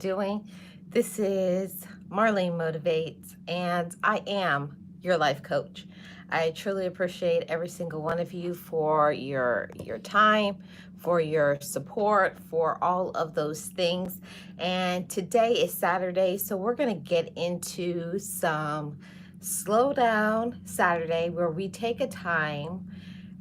doing? This is Marlene Motivates, and I am your life coach. I truly appreciate every single one of you for your time, for your support, for all of those things. And today is Saturday, so we're going to get into some slow down Saturday where we take a time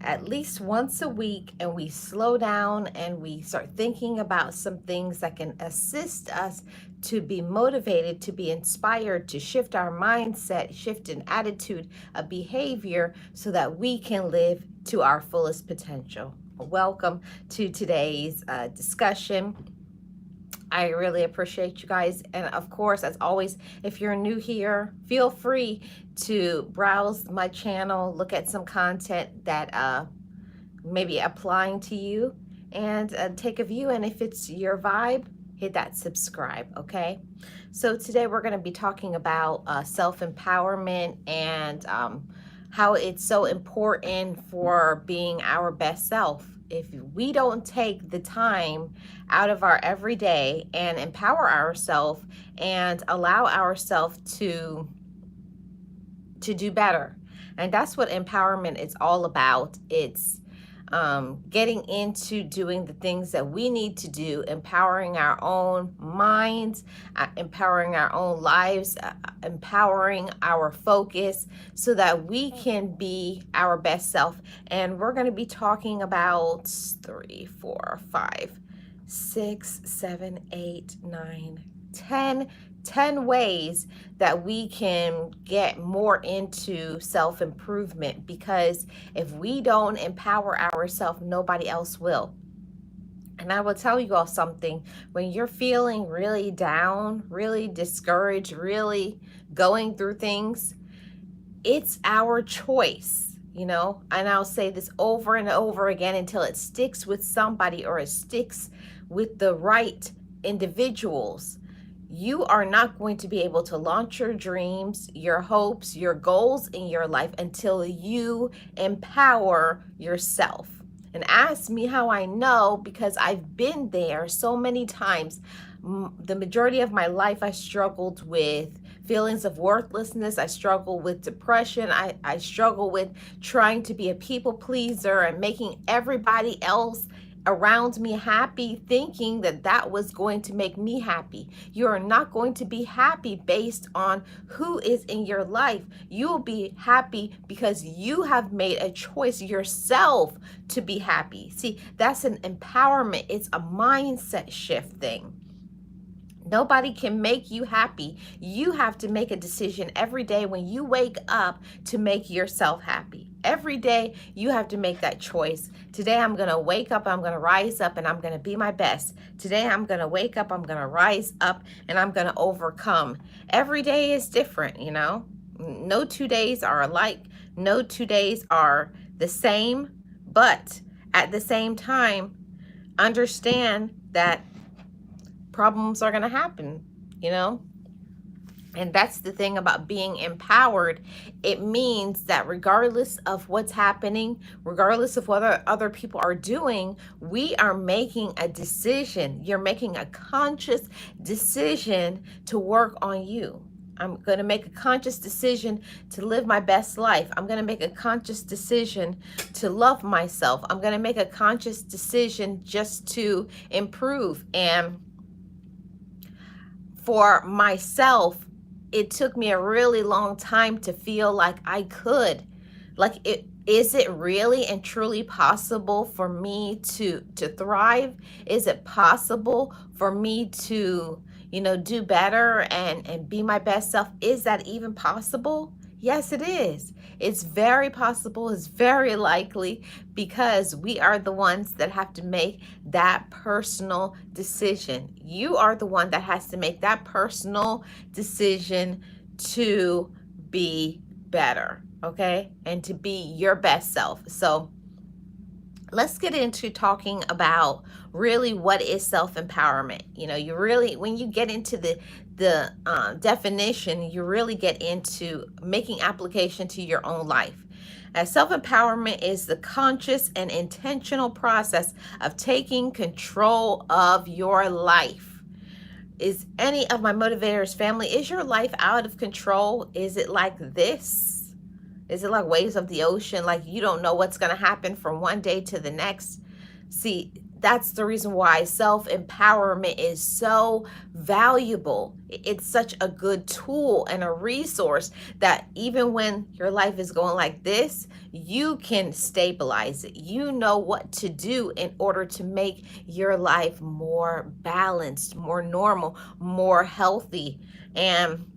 at least once a week and we slow down and we start thinking about some things that can assist us to be motivated, to be inspired, to shift our mindset, shift an attitude, a behavior, so that we can live to our fullest potential. Welcome to today's discussion. I really appreciate you guys. And of course, as always, if you're new here, feel free to browse my channel, look at some content that may be applying to you, and take a view. And if it's your vibe, hit that subscribe, okay? So today we're going to be talking about self-empowerment and how it's so important for being our best self. If we don't take the time out of our everyday and empower ourselves and allow ourselves to do better. And that's what empowerment is all about. It's getting into doing the things that we need to do, empowering our own minds, empowering our own lives, empowering our focus so that we can be our best self. And we're going to be talking about 3, 4, 5, 6, 7, 8, 9, 10 ways that we can get more into self-improvement, because if we don't empower ourselves, nobody else will. And I will tell you all something: when you're feeling really down, really discouraged, really going through things, it's our choice, and I'll say this over and over again until it sticks with somebody or it sticks with the right individuals. You are not going to be able to launch your dreams, your hopes, your goals in your life until you empower yourself. And ask me how I know, because I've been there so many times. The majority of my life, I struggled with feelings of worthlessness. I struggled with depression. I struggled with trying to be a people pleaser and making everybody else around me happy, thinking that that was going to make me happy. You are not going to be happy based on who is in your life. You will be happy because you have made a choice yourself to be happy. See, that's an empowerment. It's a mindset shift thing. Nobody can make you happy. You have to make a decision every day when you wake up to make yourself happy. Every day you have to make that choice. Today I'm going to wake up, I'm going to rise up, and I'm going to be my best. Today I'm going to wake up, I'm going to rise up, and I'm going to overcome. Every day is different, No 2 days are alike. No 2 days are the same. But at the same time, understand that problems are going to happen, And that's the thing about being empowered. It means that regardless of what's happening, regardless of what other people are doing, we are making a decision. You're making a conscious decision to work on you. I'm going to make a conscious decision to live my best life. I'm going to make a conscious decision to love myself. I'm going to make a conscious decision just to improve. And for myself, it took me a really long time to feel like I could. Is it really and truly possible for me to thrive? Is it possible for me to, do better and be my best self? Is that even possible? Yes, it is. It's very possible. It's very likely, because we are the ones that have to make that personal decision. You are the one that has to make that personal decision to be better, okay? And to be your best self. So let's get into talking about really what is self-empowerment. You really, when you get into the definition, you really get into making application to your own life. As self-empowerment is the conscious and intentional process of taking control of your life. Is any of my motivators family, is your life out of control? Is it like this? Is it like waves of the ocean? Like you don't know what's going to happen from one day to the next? See, that's the reason why self-empowerment is so valuable. It's such a good tool and a resource that even when your life is going like this, you can stabilize it. You know what to do in order to make your life more balanced, more normal, more healthy. And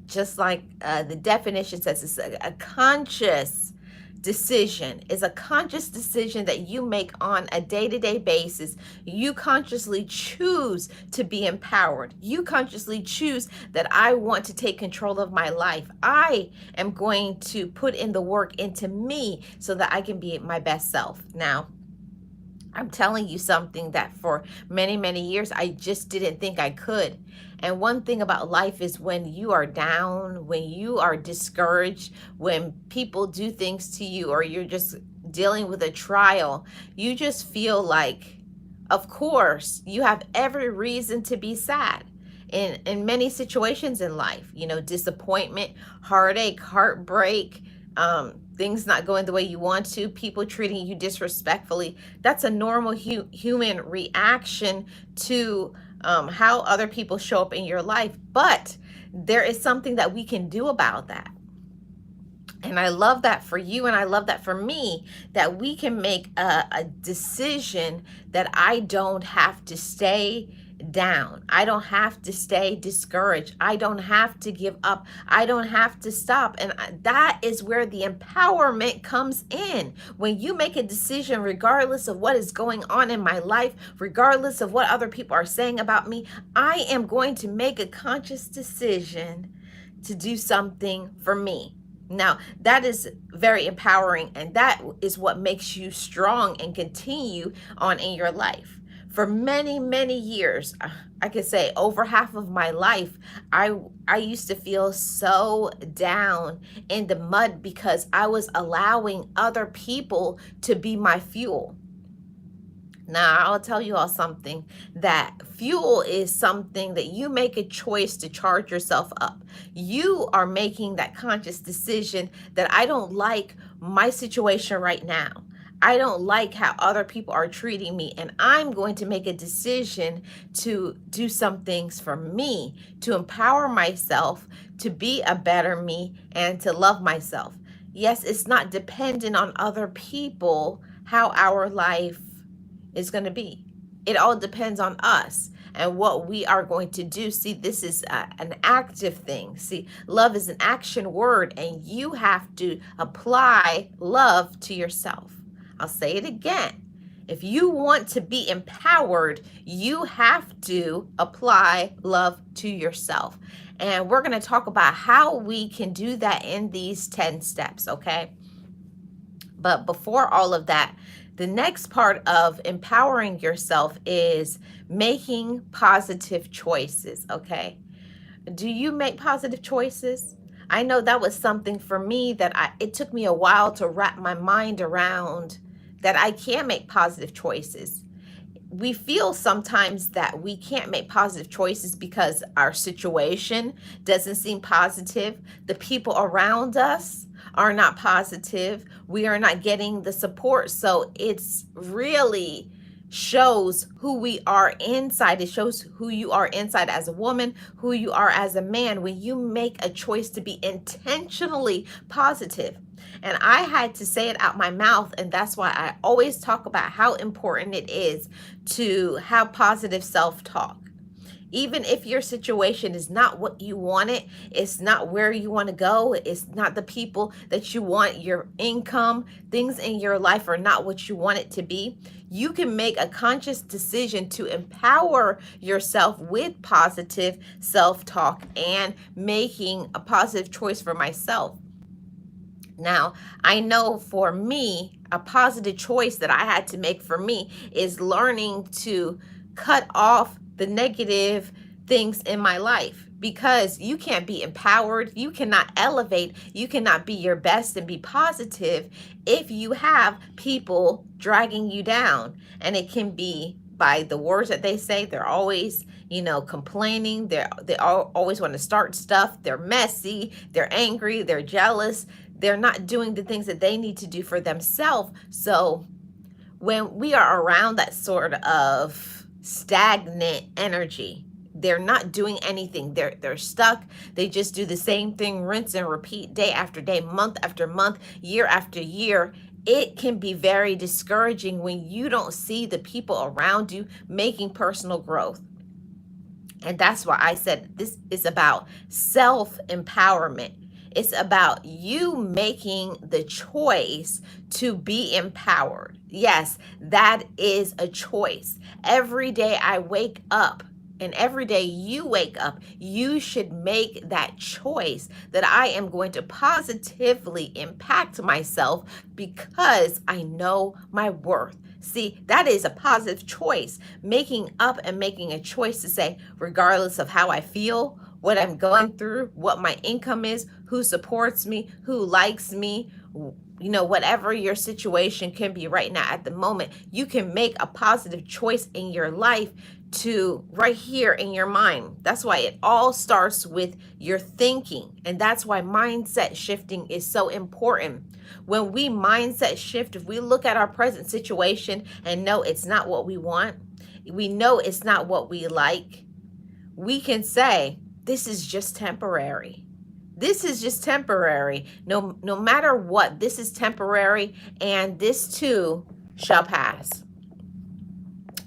just like the definition says, it's a conscious decision. Is a conscious decision that you make on a day-to-day basis. You consciously choose to be empowered. You consciously choose that I want to take control of my life. I am going to put in the work into me so that I can be my best self. Now, I'm telling you something that for many, many years, I just didn't think I could. And one thing about life is when you are down, when you are discouraged, when people do things to you, or you're just dealing with a trial, you just feel like, of course, you have every reason to be sad. In many situations in life, you know, disappointment, heartache, heartbreak, things not going the way you want to, people treating you disrespectfully. That's a normal human reaction to how other people show up in your life. But there is something that we can do about that. And I love that for you, and I love that for me, that we can make a decision that I don't have to stay down. I don't have to stay discouraged. I don't have to give up. I don't have to stop. And that is where the empowerment comes in. When you make a decision, regardless of what is going on in my life, regardless of what other people are saying about me, I am going to make a conscious decision to do something for me. Now, that is very empowering, and that is what makes you strong and continue on in your life. For many, many years, I could say over half of my life, I used to feel so down in the mud because I was allowing other people to be my fuel. Now, I'll tell you all something, that fuel is something that you make a choice to charge yourself up. You are making that conscious decision that I don't like my situation right now. I don't like how other people are treating me, and I'm going to make a decision to do some things for me, to empower myself, to be a better me, and to love myself. Yes, it's not dependent on other people how our life is going to be. It all depends on us and what we are going to do. See, this is an active thing. See, love is an action word, and you have to apply love to yourself. I'll say it again. If you want to be empowered, you have to apply love to yourself. And we're going to talk about how we can do that in these 10 steps, okay? But before all of that, the next part of empowering yourself is making positive choices, okay? Do you make positive choices? I know that was something for me that it took me a while to wrap my mind around, that I can make positive choices. We feel sometimes that we can't make positive choices because our situation doesn't seem positive. The people around us are not positive. We are not getting the support. So it's really shows who we are inside. It shows who you are inside as a woman, who you are as a man, when you make a choice to be intentionally positive. And I had to say it out my mouth, and that's why I always talk about how important it is to have positive self-talk. Even if your situation is not what you want it, it's not where you want to go, it's not the people that you want, your income, things in your life are not what you want it to be, you can make a conscious decision to empower yourself with positive self-talk and making a positive choice for myself. Now, I know for me, a positive choice that I had to make for me is learning to cut off the negative things in my life, because you can't be empowered, you cannot elevate, you cannot be your best and be positive if you have people dragging you down. And it can be by the words that they say. They're always, complaining. They always want to start stuff. They're messy. They're angry. They're jealous. They're not doing the things that they need to do for themselves. So when we are around that sort of stagnant energy, they're not doing anything. They're stuck. They just do the same thing, rinse and repeat, day after day, month after month, year after year. It can be very discouraging when you don't see the people around you making personal growth. And that's why I said this is about self-empowerment. It's about you making the choice to be empowered. Yes, that is a choice. Every day I wake up, and every day you wake up, you should make that choice that I am going to positively impact myself because I know my worth. See, that is a positive choice. Making up and making a choice to say, regardless of how I feel, what I'm going through, what my income is, who supports me, who likes me, whatever your situation can be right now at the moment, you can make a positive choice in your life to right here in your mind. That's why it all starts with your thinking. And that's why mindset shifting is so important. When we mindset shift, if we look at our present situation and know it's not what we want, we know it's not what we like, we can say, this is just temporary. This is just temporary. No matter what, this is temporary, and this too shall pass.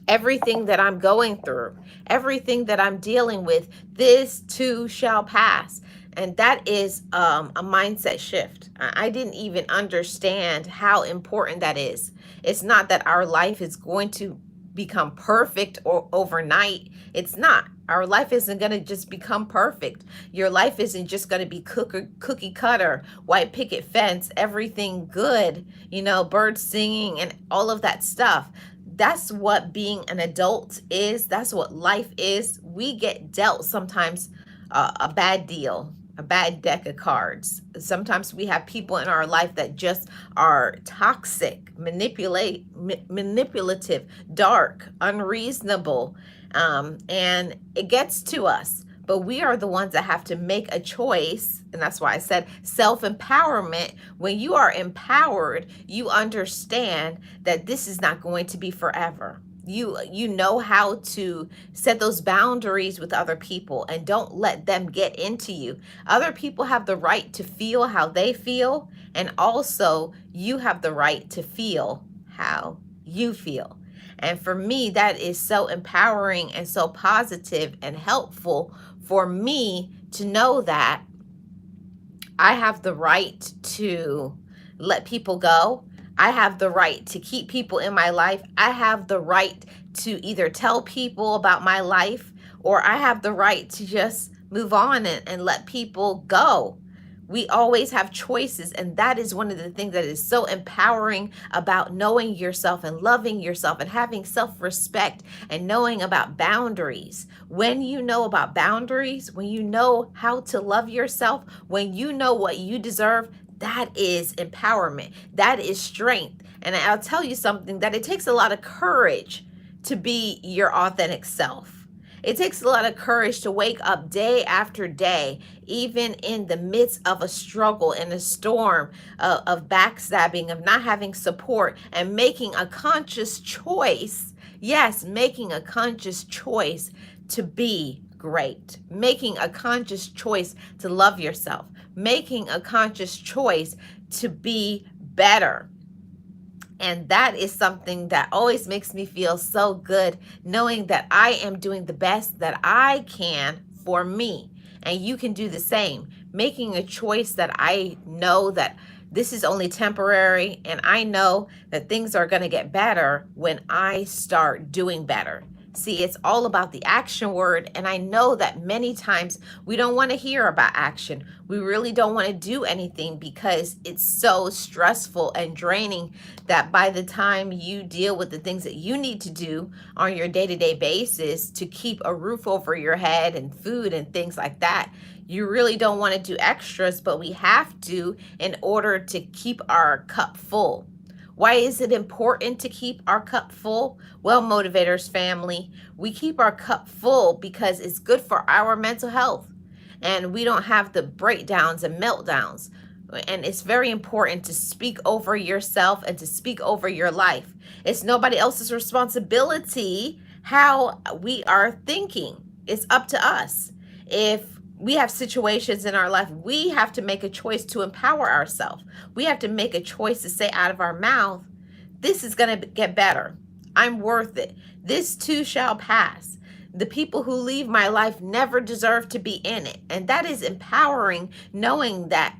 Everything that I'm going through, everything that I'm dealing with, this too shall pass. And that is a mindset shift. I didn't even understand how important that is. It's not that our life is going to become perfect or overnight. It's not. Our life isn't going to just become perfect. Your life isn't just going to be cookie cutter, white picket fence, everything good, birds singing and all of that stuff. That's what being an adult is. That's what life is. We get dealt sometimes a bad deal, a bad deck of cards. Sometimes we have people in our life that just are toxic, manipulative, dark, unreasonable, and it gets to us. But we are the ones that have to make a choice. And that's why I said self-empowerment. When you are empowered, you understand that this is not going to be forever. You know how to set those boundaries with other people and don't let them get into you. Other people have the right to feel how they feel, and also you have the right to feel how you feel. And for me, that is so empowering and so positive and helpful for me to know that I have the right to let people go. I have the right to keep people in my life. I have the right to either tell people about my life, or I have the right to just move on and let people go. We always have choices, and that is one of the things that is so empowering about knowing yourself and loving yourself and having self-respect and knowing about boundaries. When you know about boundaries, when you know how to love yourself, when you know what you deserve, that is empowerment. That is strength. And I'll tell you something, that it takes a lot of courage to be your authentic self. It takes a lot of courage to wake up day after day, even in the midst of a struggle, in a storm of backstabbing, of not having support, and making a conscious choice. Yes, making a conscious choice to be great, making a conscious choice to love yourself, making a conscious choice to be better. And that is something that always makes me feel so good, knowing that I am doing the best that I can for me. And you can do the same, making a choice that I know that this is only temporary, and I know that things are going to get better when I start doing better. See, it's all about the action word, and I know that many times we don't want to hear about action. We really don't want to do anything because it's so stressful and draining that by the time you deal with the things that you need to do on your day-to-day basis to keep a roof over your head and food and things like that, you really don't want to do extras, but we have to in order to keep our cup full. Why is it important to keep our cup full? Well, Motivators family, we keep our cup full because it's good for our mental health and we don't have the breakdowns and meltdowns. And it's very important to speak over yourself and to speak over your life. It's nobody else's responsibility how we are thinking. It's up to us. If we have situations in our life, we have to make a choice to empower ourselves. We have to make a choice to say out of our mouth, this is going to get better. I'm worth it. This too shall pass. The people who leave my life never deserve to be in it. And that is empowering, knowing that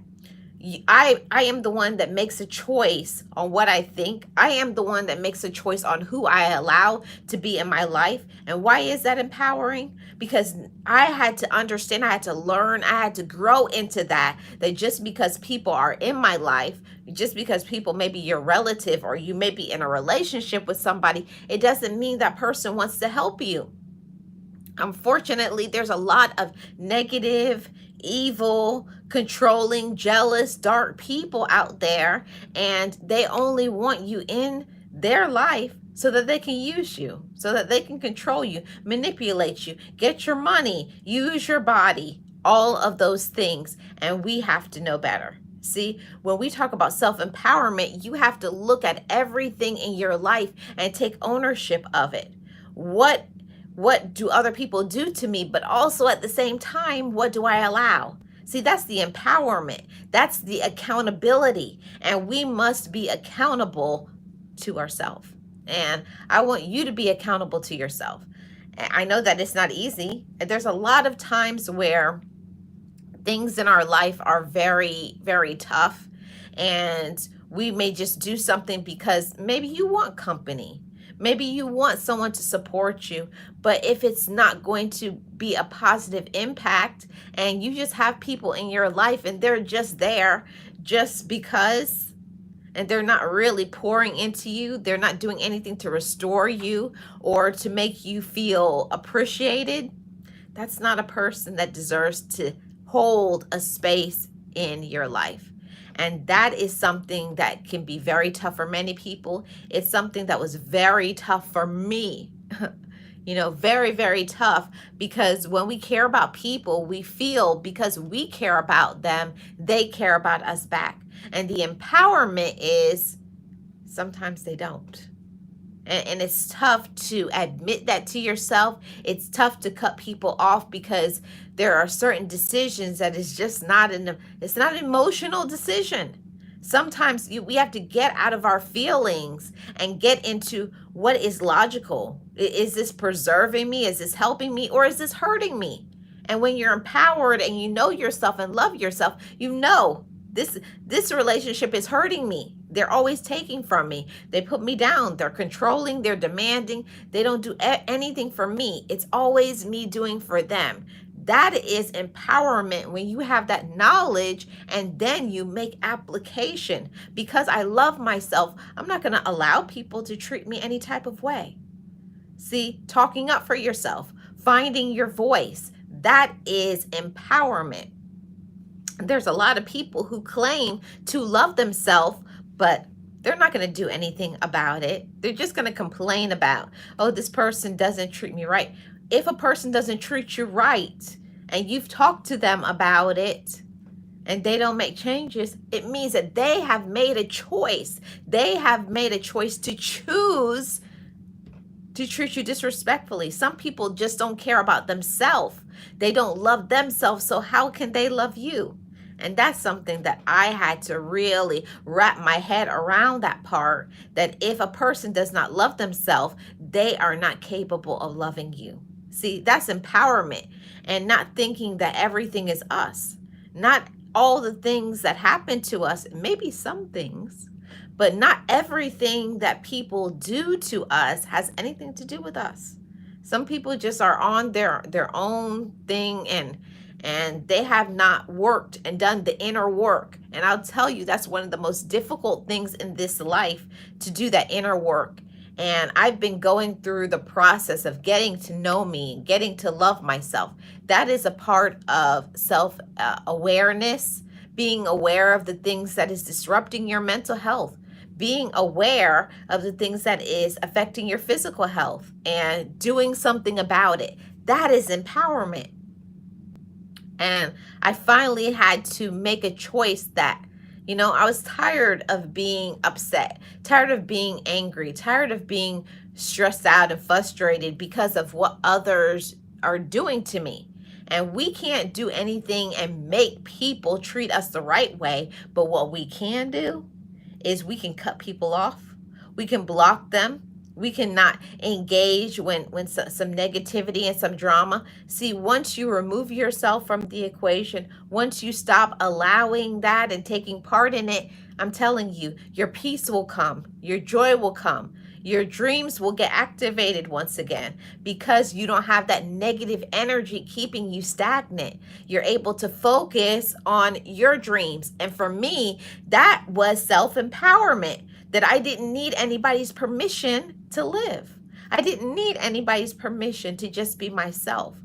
I am the one that makes a choice on what I think. I am the one that makes a choice on who I allow to be in my life. And why is that empowering? Because I had to understand, I had to learn, I had to grow into that just because people are in my life, just because people may be your relative or you may be in a relationship with somebody, it doesn't mean that person wants to help you. Unfortunately, there's a lot of negative, evil, controlling, jealous, dark people out there, and they only want you in their life so that they can use you, so that they can control you, manipulate you, get your money, use your body, all of those things. And we have to know better. See, when we talk about self-empowerment, you have to look at everything in your life and take ownership of it. What do other people do to me? But also at the same time, what do I allow? See, that's the empowerment. That's the accountability. And we must be accountable to ourselves. And I want you to be accountable to yourself. I know that it's not easy. There's a lot of times where things in our life are very, very tough. And we may just do something because maybe you want company. Maybe you want someone to support you, but if it's not going to be a positive impact and you just have people in your life and they're just there just because, and they're not really pouring into you, they're not doing anything to restore you or to make you feel appreciated, that's not a person that deserves to hold a space in your life. And that is something that can be very tough for many people. It's something that was very tough for me. Very, very tough, because when we care about people, we feel because we care about them, they care about us back. And the empowerment is sometimes they don't. And it's tough to admit that to yourself. It's tough to cut people off because there are certain decisions that is just it's not an emotional decision. Sometimes we have to get out of our feelings and get into what is logical. Is this preserving me? Is this helping me? Or is this hurting me? And when you're empowered and you know yourself and love yourself, you know this relationship is hurting me. They're always taking from me. They put me down. They're controlling. They're demanding. They don't do anything for me. It's always me doing for them. That is empowerment when you have that knowledge and then you make application. Because I love myself, I'm not going to allow people to treat me any type of way. See, talking up for yourself, finding your voice, that is empowerment. There's a lot of people who claim to love themselves, but they're not going to do anything about it. They're just going to complain about, oh, this person doesn't treat me right. If a person doesn't treat you right and you've talked to them about it and they don't make changes, it means that they have made a choice. They have made a choice to choose to treat you disrespectfully. Some people just don't care about themselves. They don't love themselves, so how can they love you? And that's something that I had to really wrap my head around, that part, that if a person does not love themselves, they are not capable of loving you. See, that's empowerment, and not thinking that everything is us. Not all the things that happen to us, maybe some things, but not everything that people do to us has anything to do with us. Some people just are on their own thing, and they have not worked and done the inner work. And I'll tell you, that's one of the most difficult things in this life, to do that inner work. And I've been going through the process of getting to know me, getting to love myself. That is a part of self-awareness, being aware of the things that is disrupting your mental health, being aware of the things that is affecting your physical health and doing something about it. That is empowerment. And I finally had to make a choice that, I was tired of being upset, tired of being angry, tired of being stressed out and frustrated because of what others are doing to me. And we can't do anything and make people treat us the right way. But what we can do is we can cut people off. We can block them. We cannot engage when some negativity and some drama. See, once you remove yourself from the equation, once you stop allowing that and taking part in it, I'm telling you, your peace will come, your joy will come, your dreams will get activated once again because you don't have that negative energy keeping you stagnant. You're able to focus on your dreams. And for me, that was self-empowerment, that I didn't need anybody's permission to live. I didn't need anybody's permission to just be myself.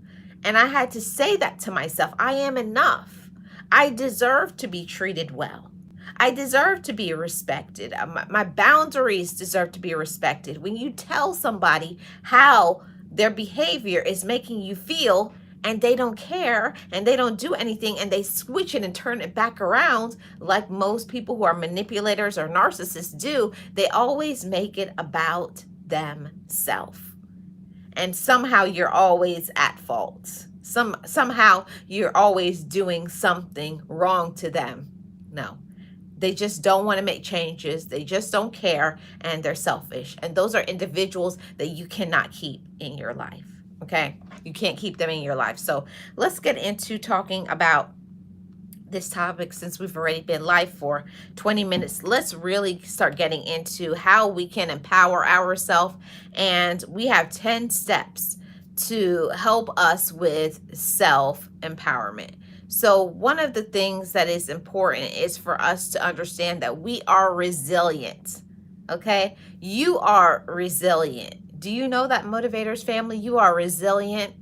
And I had to say that to myself. I am enough. I deserve to be treated well. I deserve to be respected. My boundaries deserve to be respected. When you tell somebody how their behavior is making you feel and they don't care and they don't do anything and they switch it and turn it back around like most people who are manipulators or narcissists do, they always make it about themselves. And somehow you're always at fault. Somehow you're always doing something wrong to them. No. They just don't want to make changes. They just don't care, and they're selfish. And those are individuals that you cannot keep in your life, okay? You can't keep them in your life. So let's get into talking about this topic. Since we've already been live for 20 minutes, let's really start getting into how we can empower ourselves. And we have 10 steps to help us with self-empowerment. So one of the things that is important is for us to understand that we are resilient, okay? You are resilient. Do you know that, Motivators family? You are resilient.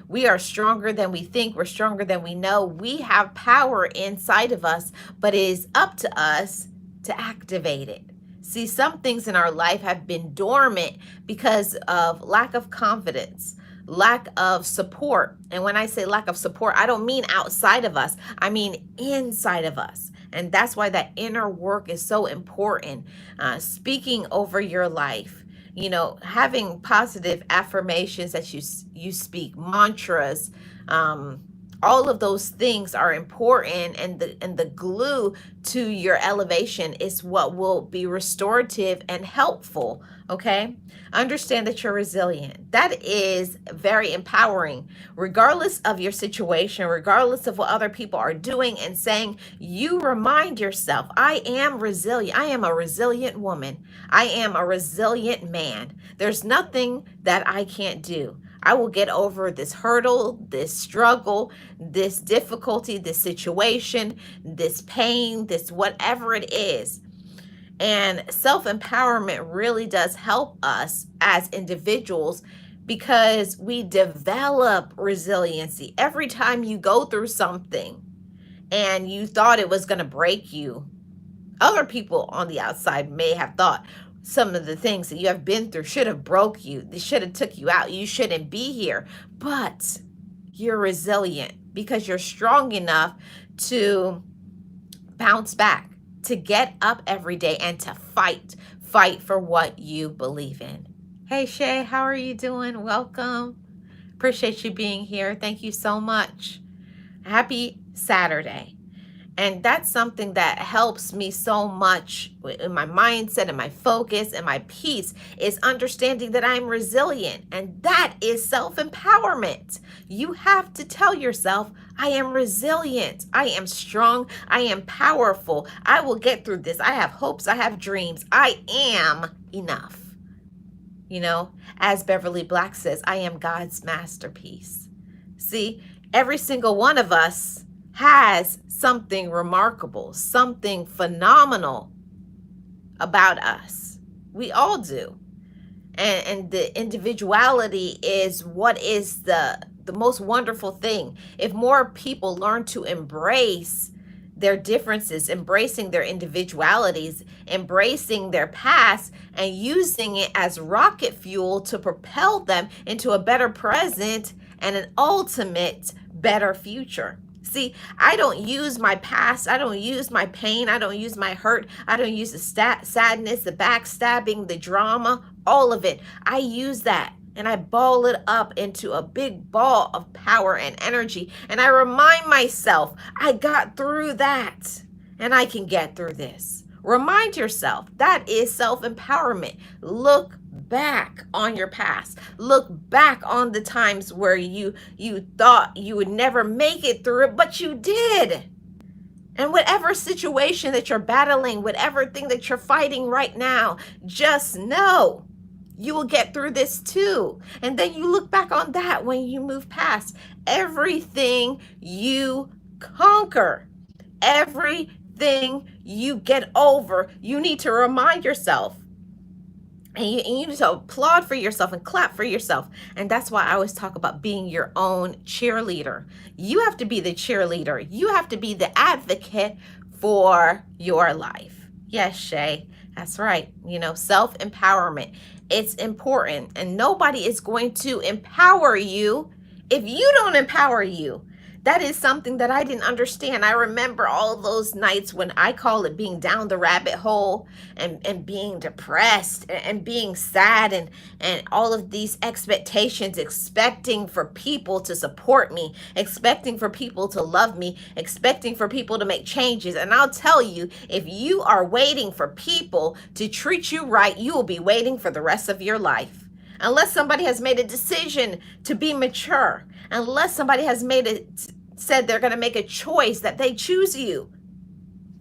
We are stronger than we think. We're stronger than we know. We have power inside of us, but it is up to us to activate it. See, some things in our life have been dormant because of lack of confidence, lack of support. And when I say lack of support, I don't mean outside of us. I mean inside of us. And that's why that inner work is so important. Speaking over your life, having positive affirmations that you speak, mantras, all of those things are important, and the glue to your elevation is what will be restorative and helpful, okay? Understand that you're resilient. That is very empowering. Regardless of your situation, regardless of what other people are doing and saying, you remind yourself, I am resilient. I am a resilient woman. I am a resilient man. There's nothing that I can't do. I will get over this hurdle, this struggle, this difficulty, this situation, this pain, this whatever it is. And self-empowerment really does help us as individuals because we develop resiliency. Every time you go through something and you thought it was going to break you, other people on the outside may have thought some of the things that you have been through should have broke you. They should have took you out. You shouldn't be here. But you're resilient because you're strong enough to bounce back, to get up every day and to fight for what you believe in. Hey Shay, how are you doing? Welcome. Appreciate you being here. Thank you so much. Happy Saturday. And that's something that helps me so much in my mindset and my focus and my peace, is understanding that I'm resilient. And that is self-empowerment. You have to tell yourself, I am resilient. I am strong. I am powerful. I will get through this. I have hopes. I have dreams. I am enough. As Beverly Black says, I am God's masterpiece. See, every single one of us has something remarkable, something phenomenal about us. We all do. And the individuality is what is the most wonderful thing. If more people learn to embrace their differences, embracing their individualities, embracing their past, and using it as rocket fuel to propel them into a better present and an ultimate better future. See, I don't use my past. I don't use my pain. I don't use my hurt. I don't use the sadness, the backstabbing, the drama, all of it. I use that and I ball it up into a big ball of power and energy. And I remind myself, I got through that and I can get through this. Remind yourself, that is self-empowerment. Look back on your past. Look back on the times where you thought you would never make it through it, but you did. And whatever situation that you're battling, whatever thing that you're fighting right now, just know you will get through this too. And then you look back on that when you move past everything you conquer, everything you get over. You need to remind yourself. And you need to applaud for yourself and clap for yourself. And that's why I always talk about being your own cheerleader. You have to be the cheerleader. You have to be the advocate for your life. Yes, Shay, that's right. Self-empowerment. It's important. And nobody is going to empower you if you don't empower you. That is something that I didn't understand. I remember all those nights when I call it being down the rabbit hole and being depressed and being sad and all of these expectations, expecting for people to support me, expecting for people to love me, expecting for people to make changes. And I'll tell you, if you are waiting for people to treat you right, you will be waiting for the rest of your life. Unless somebody has made a decision to be mature, unless somebody has said they're going to make a choice that they choose you.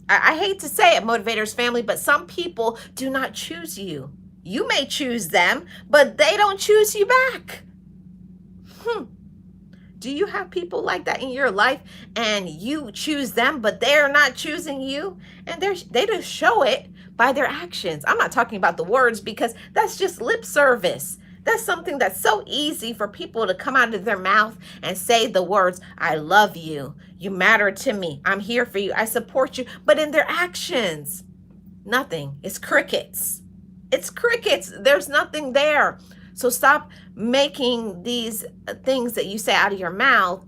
I hate to say it, Motivators family, but some people do not choose you. You may choose them, but they don't choose you back. Do you have people like that in your life and you choose them, but they're not choosing you? And they just show it by their actions. I'm not talking about the words because that's just lip service. That's something that's so easy for people to come out of their mouth and say the words, I love you, you matter to me, I'm here for you, I support you. But in their actions, nothing. It's crickets. It's crickets. There's nothing there. So stop making these things that you say out of your mouth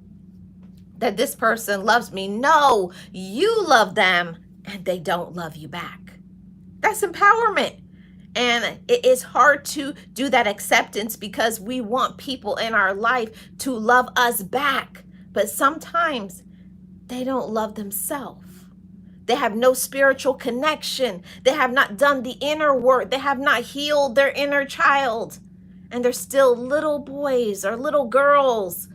that this person loves me. No, you love them and they don't love you back. That's empowerment. And it is hard to do that acceptance because we want people in our life to love us back. But sometimes they don't love themselves. They have no spiritual connection. They have not done the inner work. They have not healed their inner child. And they're still little boys or little girls,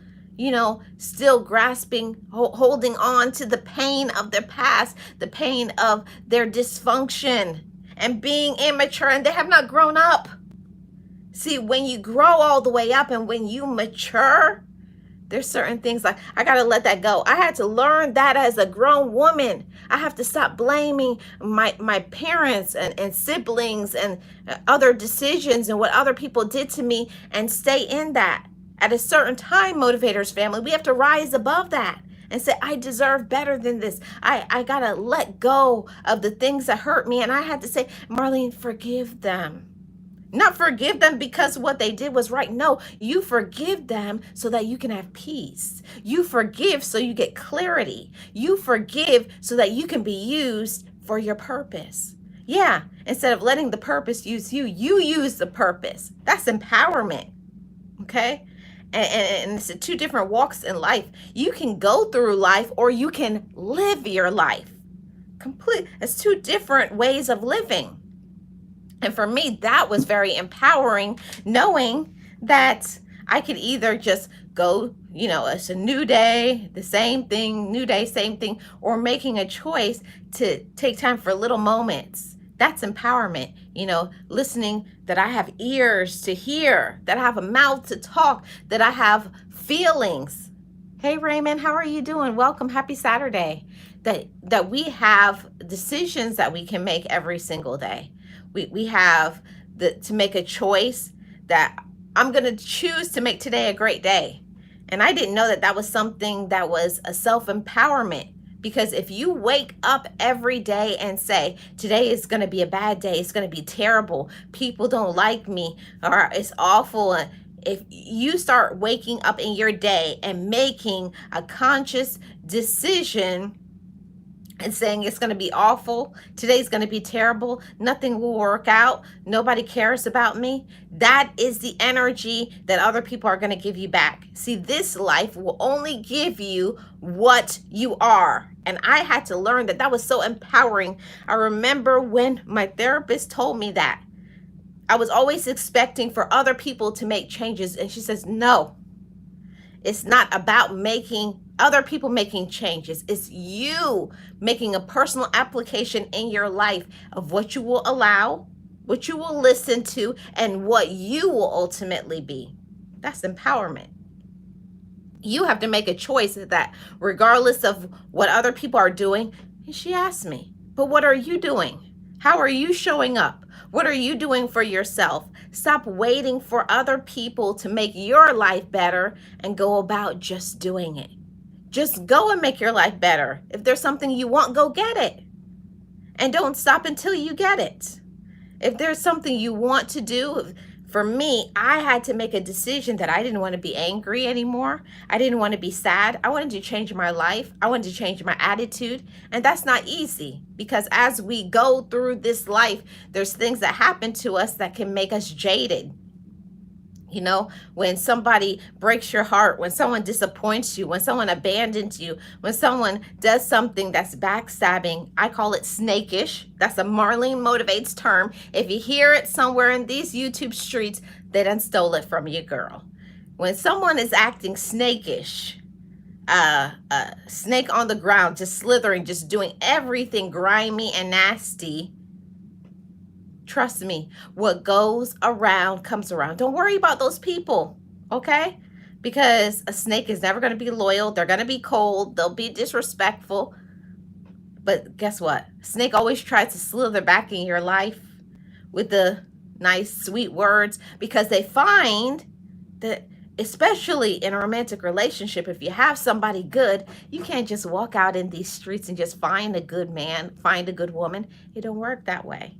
still grasping, holding on to the pain of their past, the pain of their dysfunction. And being immature, and they have not grown up. See, when you grow all the way up and when you mature, there's certain things like, I got to let that go. I had to learn that as a grown woman. I have to stop blaming my parents and siblings and other decisions and what other people did to me and stay in that. At a certain time, Motivators family, we have to rise above that and say, I deserve better than this. I got to let go of the things that hurt me. And I had to say, Marlene, forgive them. Not forgive them because what they did was right. No, you forgive them so that you can have peace. You forgive so you get clarity. You forgive so that you can be used for your purpose. Yeah, instead of letting the purpose use you, you use the purpose. That's empowerment, okay? And it's two different walks in life. You can go through life or you can live your life. It's two different ways of living. And for me, that was very empowering, knowing that I could either just go, it's a new day, the same thing, new day, same thing, or making a choice to take time for little moments. That's empowerment, listening, that I have ears to hear, that I have a mouth to talk, that I have feelings. Hey, Raymond, how are you doing? Welcome. Happy Saturday. That we have decisions that we can make every single day. We have to make a choice that I'm going to choose to make today a great day. And I didn't know that was something that was a self-empowerment, Because if you wake up every day and say, today is going to be a bad day, it's going to be terrible, people don't like me, or it's awful, if you start waking up in your day and making a conscious decision and saying it's going to be awful, today's going to be terrible, nothing will work out, nobody cares about me, that is the energy that other people are going to give you back. See, this life will only give you what you are. And I had to learn that. That was so empowering. I remember when my therapist told me that. I was always expecting for other people to make changes. And she says, no, it's not about making other people making changes. It's you making a personal application in your life of what you will allow, what you will listen to, and what you will ultimately be. That's empowerment. You have to make a choice that regardless of what other people are doing. And she asked me, but what are you doing? How are you showing up? What are you doing for yourself? Stop waiting for other people to make your life better and go about just doing it. Just go and make your life better. If there's something you want, go get it. And don't stop until you get it. If there's something you want to do, for me, I had to make a decision that I didn't want to be angry anymore. I didn't want to be sad. I wanted to change my life. I wanted to change my attitude. And that's not easy, because as we go through this life, there's things that happen to us that can make us jaded. You know, when somebody breaks your heart, when someone disappoints you, when someone abandons you, when someone does something that's backstabbing, I call it snakish. That's a Marlene Motivates term. If you hear it somewhere in these YouTube streets, they done stole it from you, girl. When someone is acting snakish, snake on the ground, just slithering, just doing everything grimy and nasty, trust me, what goes around comes around. Don't worry about those people, okay? Because a snake is never going to be loyal. They're going to be cold. They'll be disrespectful. But guess what? Snake always tries to slither back in your life with the nice, sweet words, because they find that, especially in a romantic relationship, if you have somebody good, you can't just walk out in these streets and just find a good man, find a good woman. It don't work that way.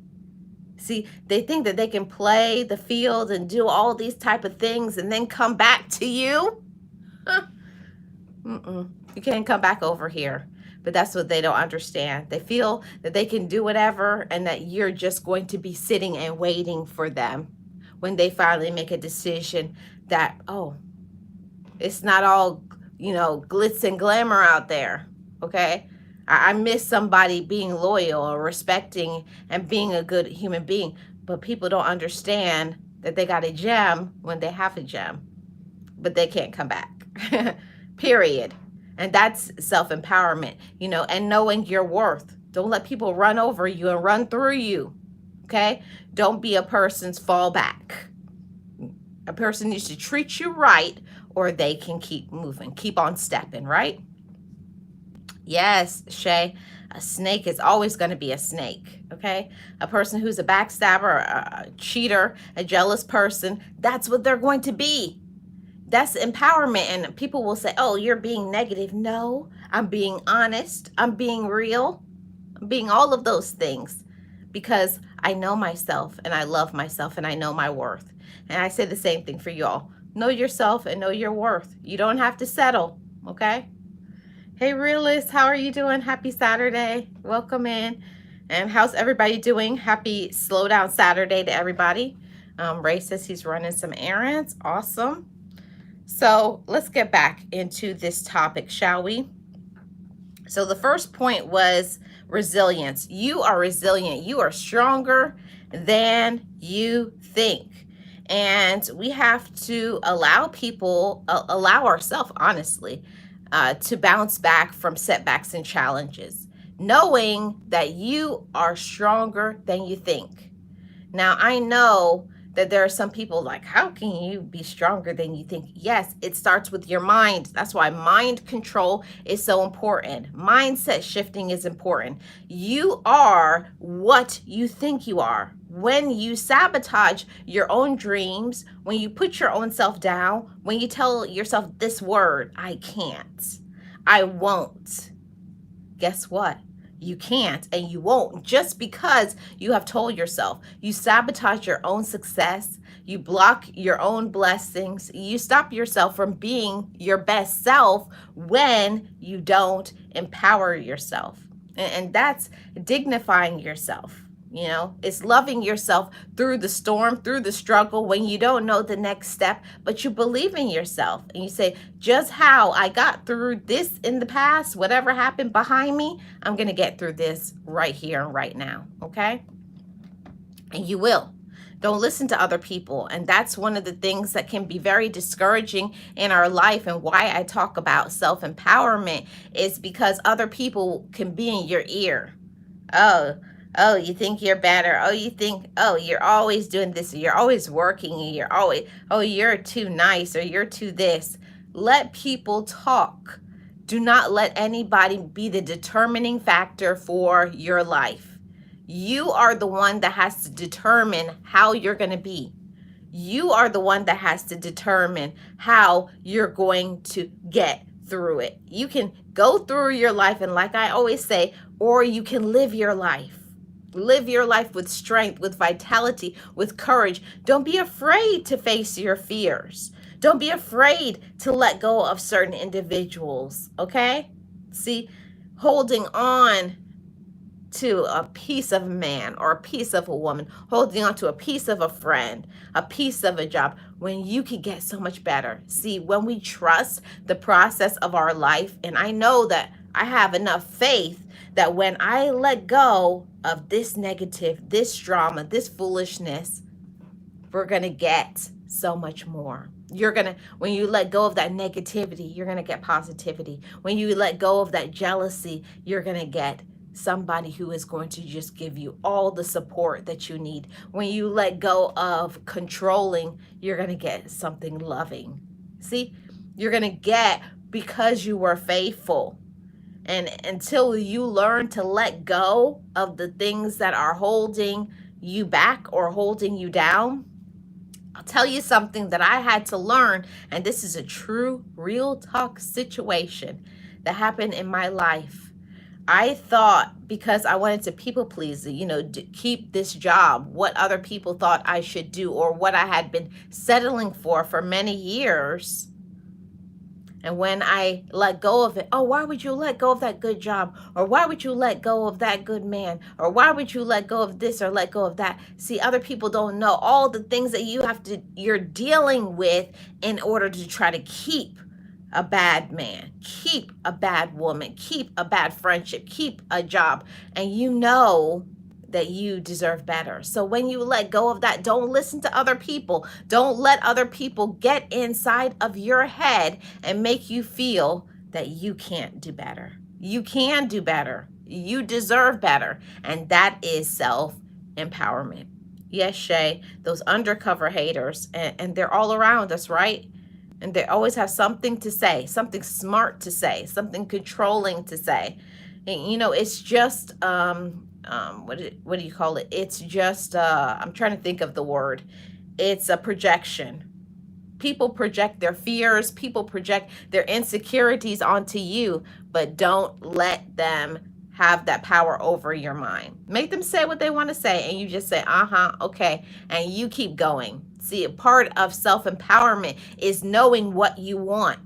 See, they think that they can play the field and do all these type of things and then come back to you. You can't come back over here. But that's what they don't understand. They feel that they can do whatever and that you're just going to be sitting and waiting for them when they finally make a decision that, oh, it's not all, you know, glitz and glamour out there, okay? I miss somebody being loyal or respecting and being a good human being, but people don't understand that they got a gem when they have a gem, but they can't come back, period. And that's self-empowerment, you know, and knowing your worth. Don't let people run over you and run through you, okay? Don't be a person's fallback. A person needs to treat you right, or they can keep moving, keep on stepping, right? Yes, Shay, a snake is always going to be a snake, okay? A person who's a backstabber, a cheater, a jealous person, that's what they're going to be. That's empowerment. And people will say, oh, you're being negative. No, I'm being honest. I'm being real. I'm being all of those things because I know myself and I love myself and I know my worth. And I say the same thing for y'all. Know yourself and know your worth. You don't have to settle, okay? Hey, Realist, how are you doing? Happy Saturday. Welcome in. And how's everybody doing? Happy Slow Down Saturday to everybody. Ray says he's running some errands. Awesome. So let's get back into this topic, shall we? So the first point was resilience. You are resilient. You are stronger than you think. And we have to allow people, allow ourselves, honestly, to bounce back from setbacks and challenges, knowing that you are stronger than you think. Now, I know that there are some people like, how can you be stronger than you think? Yes, it starts with your mind. That's why mind control is so important. Mindset shifting is important. You are what you think you are. When you sabotage your own dreams, when you put your own self down, when you tell yourself this word, I can't, I won't, guess what? You can't and you won't, just because you have told yourself. You sabotage your own success. You block your own blessings. You stop yourself from being your best self when you don't empower yourself. And that's dignifying yourself. You know, it's loving yourself through the storm, through the struggle, when you don't know the next step, but you believe in yourself and you say, just how I got through this in the past, whatever happened behind me, I'm going to get through this right here and right now. Okay. And you will. Don't listen to other people. And that's one of the things that can be very discouraging in our life. And why I talk about self-empowerment is because other people can be in your ear. Oh, you think you're better. Oh, you think, oh, you're always doing this. You're always working. You're always, oh, you're too nice or you're too this. Let people talk. Do not let anybody be the determining factor for your life. You are the one that has to determine how you're going to be. You are the one that has to determine how you're going to get through it. You can go through your life, and like I always say, or you can live your life. Live your life with strength, with vitality, with courage. Don't be afraid to face your fears. Don't be afraid to let go of certain individuals, okay? See, holding on to a piece of a man or a piece of a woman, holding on to a piece of a friend, a piece of a job, when you can get so much better. See, when we trust the process of our life, and I know that I have enough faith that when I let go of this negative, this drama, this foolishness, we're going to get so much more. When you let go of that negativity, you're going to get positivity. When you let go of that jealousy, you're going to get somebody who is going to just give you all the support that you need. When you let go of controlling, you're going to get something loving. See, you're going to get because you were faithful. And until you learn to let go of the things that are holding you back or holding you down, I'll tell you something that I had to learn, and this is a true, real talk situation that happened in my life. I thought because I wanted to people please, keep this job, what other people thought I should do or what I had been settling for many years. And when I let go of it, oh, why would you let go of that good job? Or why would you let go of that good man? Or why would you let go of this or let go of that? See, other people don't know all the things that you're dealing with in order to try to keep a bad man, keep a bad woman, keep a bad friendship, keep a job. And you know that you deserve better. So when you let go of that, don't listen to other people. Don't let other people get inside of your head and make you feel that you can't do better. You can do better. You deserve better. And that is self-empowerment. Yes, Shay, those undercover haters, and they're all around us, right? And they always have something to say, something smart to say, something controlling to say. And, it's just, what do you call it? It's just, I'm trying to think of the word. It's a projection. People project their fears. People project their insecurities onto you, but don't let them have that power over your mind. Make them say what they want to say, and you just say, okay, and you keep going. See, a part of self-empowerment is knowing what you want.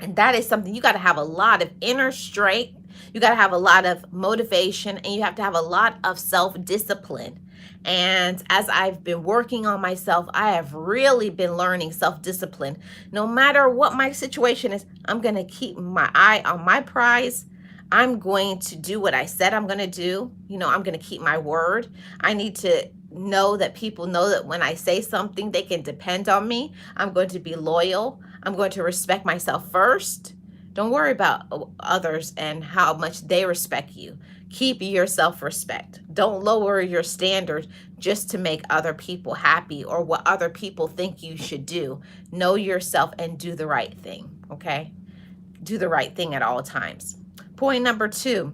And that is something you got to have a lot of inner strength. You got to have a lot of motivation, and you have to have a lot of self-discipline. And as I've been working on myself, I have really been learning self-discipline. No matter what my situation is, I'm going to keep my eye on my prize. I'm going to do what I said I'm going to do. I'm going to keep my word. I need to know that people know that when I say something, they can depend on me. I'm going to be loyal. I'm going to respect myself first. Don't worry about others and how much they respect you. Keep your self-respect. Don't lower your standards just to make other people happy or what other people think you should do. Know yourself and do the right thing, okay? Do the right thing at all times. Point number 2,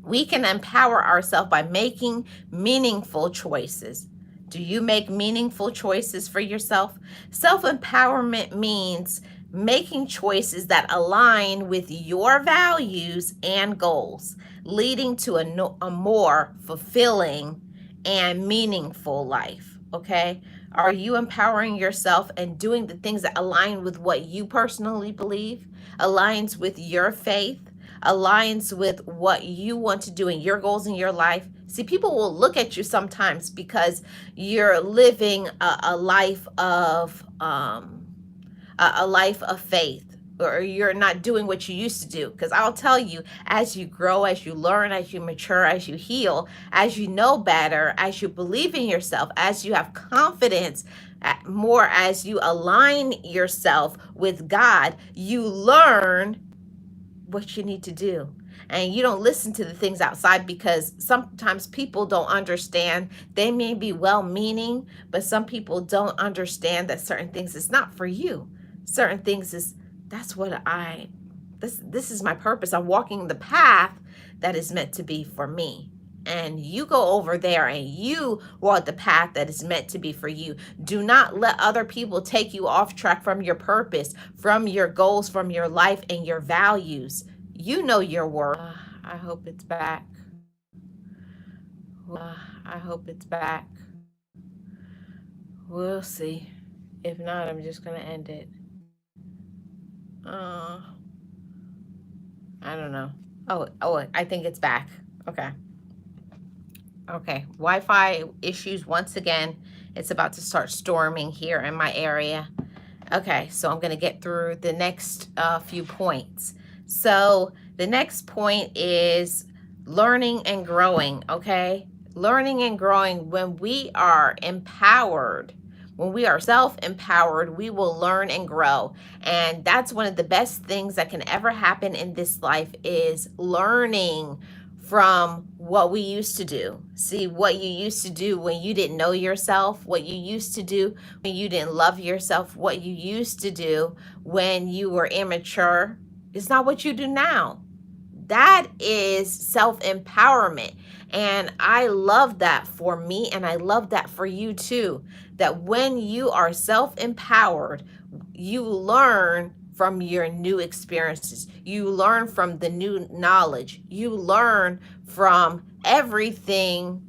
we can empower ourselves by making meaningful choices. Do you make meaningful choices for yourself? Self-empowerment means making choices that align with your values and goals, leading to a more fulfilling and meaningful life. Okay? Are you empowering yourself and doing the things that align with what you personally believe, aligns with your faith, aligns with what you want to do in your goals in your life? See, people will look at you sometimes because you're living a life of a life of faith, or you're not doing what you used to do. Because I'll tell you, as you grow, as you learn, as you mature, as you heal, as you know better, as you believe in yourself, as you have confidence, more as you align yourself with God, you learn what you need to do. And you don't listen to the things outside, because sometimes people don't understand. They may be well meaning, but some people don't understand that certain things is not for you. Certain things is, that's what this is my purpose. I'm walking the path that is meant to be for me. And you go over there and you walk the path that is meant to be for you. Do not let other people take you off track from your purpose, from your goals, from your life and your values. You know your worth. I hope it's back. I hope it's back. We'll see. If not, I'm just going to end it. I don't know. Oh, I think it's back. Okay. Okay, Wi-Fi issues once again. It's about to start storming here in my area. Okay, so I'm going to get through the next few points. So the next point is learning and growing, okay? Learning and growing. When we are empowered, when we are self-empowered, we will learn and grow. And that's one of the best things that can ever happen in this life, is learning from what we used to do. See, what you used to do when you didn't know yourself, what you used to do when you didn't love yourself, what you used to do when you were immature, is not what you do now. That is self-empowerment. And I love that for me, and I love that for you too. That when you are self-empowered, you learn from your new experiences. You learn from the new knowledge. You learn from everything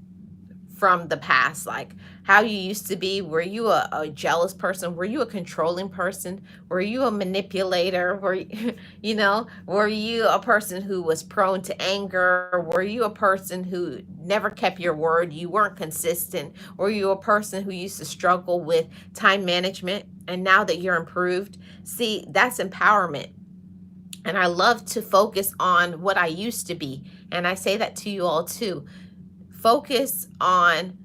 from the past, like how you used to be. Were you a jealous person? Were you a controlling person? Were you a manipulator? Were were you a person who was prone to anger? Were you a person who never kept your word? You weren't consistent? Were you a person who used to struggle with time management? And now that you're improved, see, that's empowerment. And I love to focus on what I used to be. And I say that to you all too. Focus on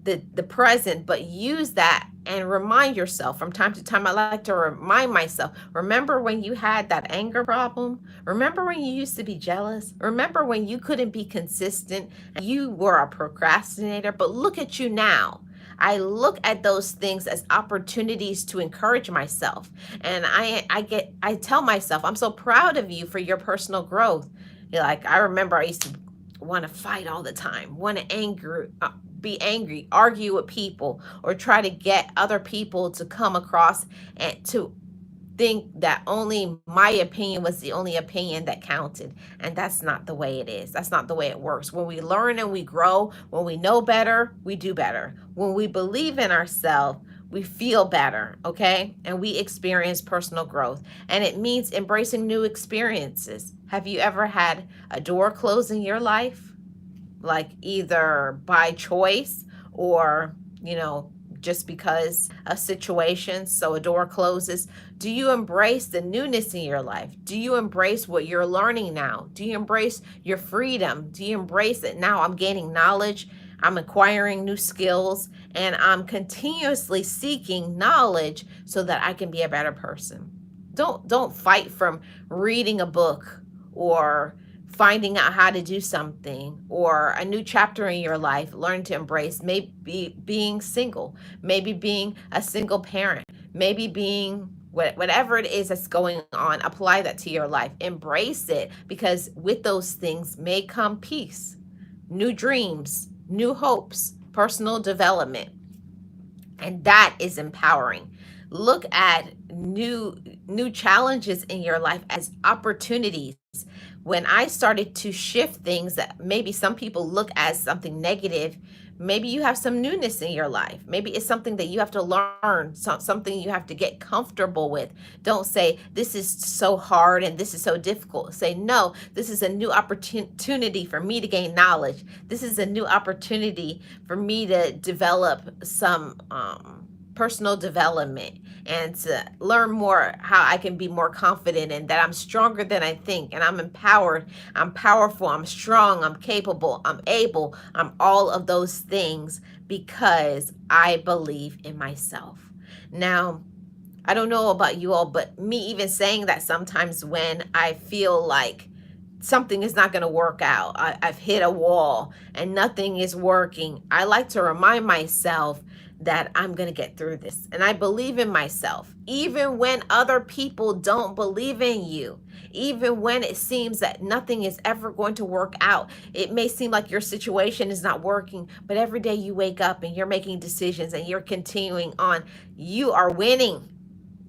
the present, but use that and remind yourself from time to time. I like to remind myself, remember when you had that anger problem? Remember when you used to be jealous? Remember when you couldn't be consistent and you were a procrastinator? But look at you now. I look at those things as opportunities to encourage myself. And I tell myself, I'm so proud of you for your personal growth. Like, I remember I used to want to fight all the time, want to be angry, argue with people, or try to get other people to come across and to think that only my opinion was the only opinion that counted. And that's not the way it is. That's not the way it works. When we learn and we grow, when we know better, we do better. When we believe in ourselves, we feel better, okay? And we experience personal growth. And it means embracing new experiences. Have you ever had a door close in your life? Like, either by choice or, just because of situations, so a door closes. Do you embrace the newness in your life? Do you embrace what you're learning now? Do you embrace your freedom? Do you embrace it now? I'm gaining knowledge, I'm acquiring new skills, and I'm continuously seeking knowledge so that I can be a better person. Don't fight from reading a book or finding out how to do something, or a new chapter in your life. Learn to embrace maybe being single, maybe being a single parent, maybe being whatever it is that's going on. Apply that to your life. Embrace it, because with those things may come peace, new dreams, new hopes, personal development. And that is empowering. Look at new challenges in your life as opportunities. When I started to shift things that maybe some people look as something negative, maybe you have some newness in your life. Maybe it's something that you have to learn, something you have to get comfortable with. Don't say, this is so hard and this is so difficult. Say, no, this is a new opportunity for me to gain knowledge. This is a new opportunity for me to develop some personal development and to learn more how I can be more confident and that I'm stronger than I think and I'm empowered, I'm powerful, I'm strong, I'm capable, I'm able, I'm all of those things because I believe in myself. Now, I don't know about you all, but me even saying that sometimes when I feel like something is not going to work out, I've hit a wall and nothing is working, I like to remind myself that I'm going to get through this. And I believe in myself, even when other people don't believe in you, even when it seems that nothing is ever going to work out. It may seem like your situation is not working, but every day you wake up and you're making decisions and you're continuing on, you are winning.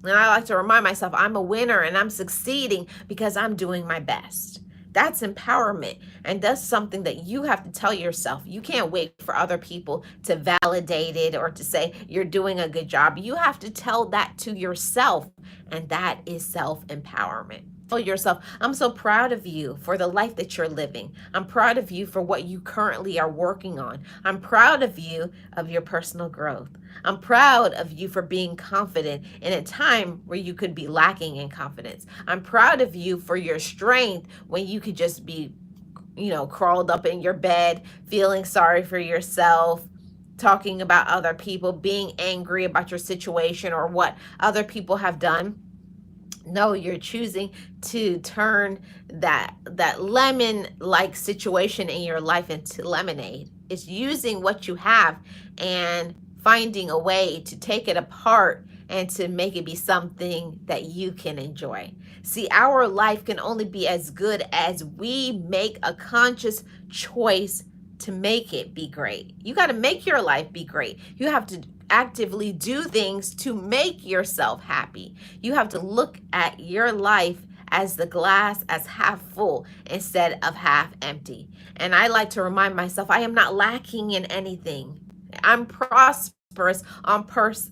And I like to remind myself, I'm a winner and I'm succeeding because I'm doing my best. That's empowerment. And that's something that you have to tell yourself. You can't wait for other people to validate it or to say you're doing a good job. You have to tell that to yourself. And that is self-empowerment. Tell yourself, I'm so proud of you for the life that you're living. I'm proud of you for what you currently are working on. I'm proud of you of your personal growth. I'm proud of you for being confident in a time where you could be lacking in confidence. I'm proud of you for your strength when you could just be, crawled up in your bed, feeling sorry for yourself, talking about other people, being angry about your situation or what other people have done. No, you're choosing to turn that lemon like situation in your life into lemonade. It's using what you have and finding a way to take it apart and to make it be something that you can enjoy. See, our life can only be as good as we make a conscious choice to make it be great. You got to make your life be great. You have to actively do things to make yourself happy. You have to look at your life as the glass as half full instead of half empty. And I like to remind myself, I am not lacking in anything. I'm prosperous on purpose.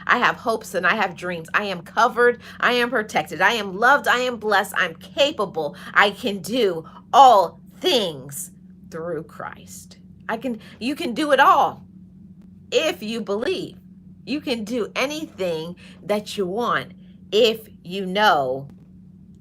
I have hopes and I have dreams. I am covered. I am protected. I am loved. I am blessed. I'm capable. I can do all things through Christ. You can do it all if you believe. You can do anything that you want if you know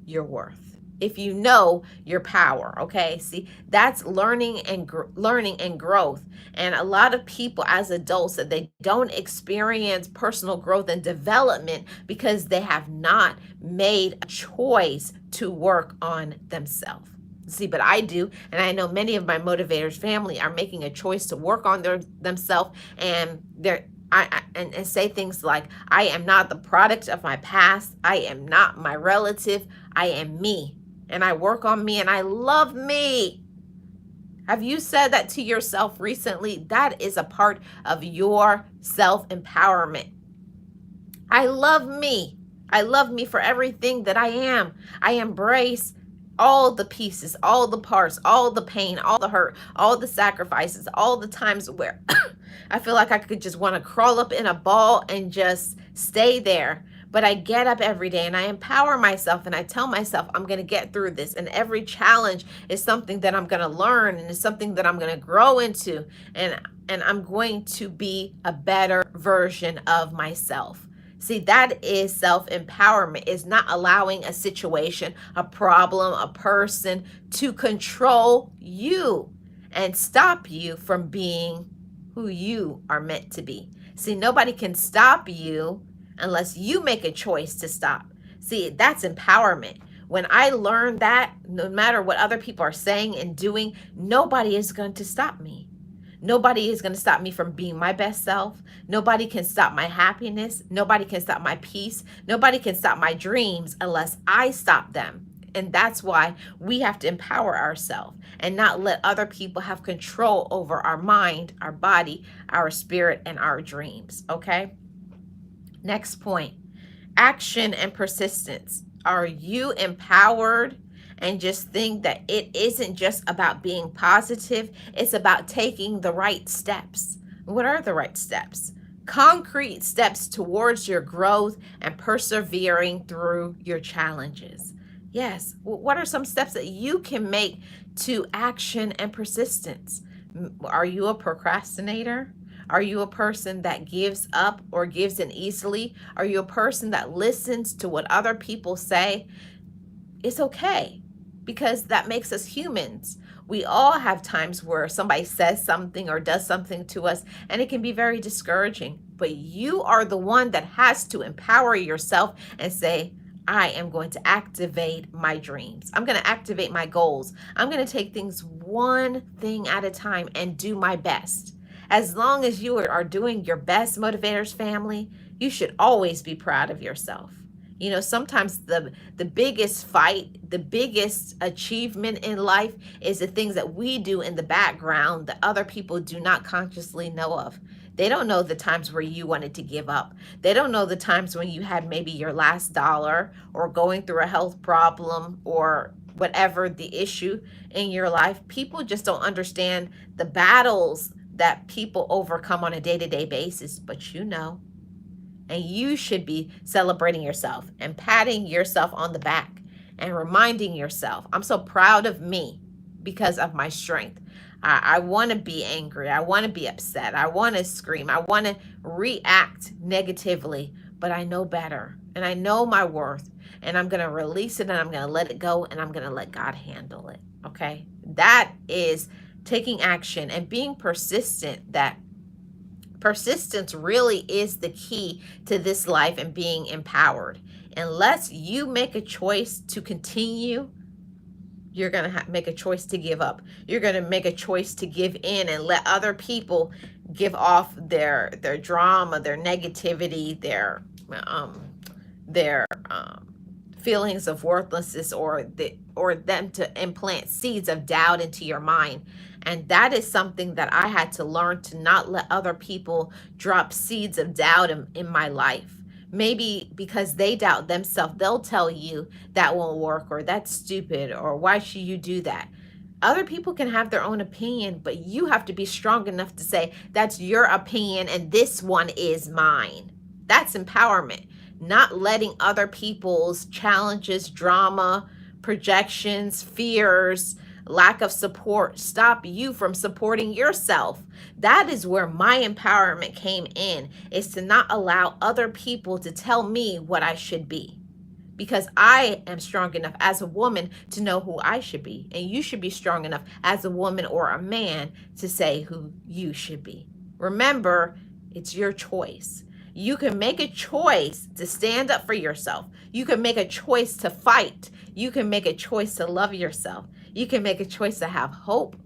your worth. If you know your power, okay? See, that's learning and growth. And a lot of people as adults that they don't experience personal growth and development because they have not made a choice to work on themselves. See, but I do, and I know many of my motivators family are making a choice to work on themselves, and and say things like, I am not the product of my past. I am not my relative. I am me. And I work on me and I love me. Have you said that to yourself recently? That is a part of your self-empowerment. I love me. I love me for everything that I am. I embrace all the pieces, all the parts, all the pain, all the hurt, all the sacrifices, all the times where I feel like I could just want to crawl up in a ball and just stay there. But I get up every day and I empower myself and I tell myself I'm going to get through this. And every challenge is something that I'm going to learn and it's something that I'm going to grow into. And I'm going to be a better version of myself. See, that is self-empowerment. Is not allowing a situation, a problem, a person to control you and stop you from being who you are meant to be. See, nobody can stop you unless you make a choice to stop. See, that's empowerment. When I learned that, no matter what other people are saying and doing, nobody is going to stop me. Nobody is going to stop me from being my best self. Nobody can stop my happiness. Nobody can stop my peace. Nobody can stop my dreams unless I stop them. And that's why we have to empower ourselves and not let other people have control over our mind, our body, our spirit, and our dreams, okay? Next point, action and persistence. Are you empowered and just think that it isn't just about being positive, it's about taking the right steps? What are the right steps? Concrete steps towards your growth and persevering through your challenges. Yes, what are some steps that you can make to action and persistence? Are you a procrastinator? Are you a person that gives up or gives in easily? Are you a person that listens to what other people say? It's okay, because that makes us humans. We all have times where somebody says something or does something to us, and it can be very discouraging. But you are the one that has to empower yourself and say, I am going to activate my dreams. I'm going to activate my goals. I'm going to take things one thing at a time and do my best. As long as you are doing your best, Motivators family, you should always be proud of yourself. You know, sometimes the biggest fight, the biggest achievement in life is the things that we do in the background that other people do not consciously know of. They don't know the times where you wanted to give up. They don't know the times when you had maybe your last dollar or going through a health problem or whatever the issue in your life. People just don't understand the battles that people overcome on a day-to-day basis, but you know. And you should be celebrating yourself and patting yourself on the back and reminding yourself, I'm so proud of me because of my strength. I want to be angry. I want to be upset. I want to scream. I want to react negatively, but I know better and I know my worth, and I'm going to release it and I'm going to let it go and I'm going to let God handle it. Okay. That is taking action and being persistent. That persistence really is the key to this life and being empowered. Unless you make a choice to continue, you're going to make a choice to give up. You're going to make a choice to give in and let other people give off their drama, their negativity, their feelings of worthlessness, or them to implant seeds of doubt into your mind. And that is something that I had to learn, to not let other people drop seeds of doubt in my life. Maybe because they doubt themselves, they'll tell you that won't work, or that's stupid, or why should you do that? Other people can have their own opinion, but you have to be strong enough to say, that's your opinion and this one is mine. That's empowerment. Not letting other people's challenges, drama, projections, fears, lack of support stop you from supporting yourself. That is where my empowerment came in, is to not allow other people to tell me what I should be, because I am strong enough as a woman to know who I should be, and you should be strong enough as a woman or a man to say who you should be. Remember, it's your choice. You can make a choice to stand up for yourself. You can make a choice to fight. You can make a choice to love yourself. You can make a choice to have hope,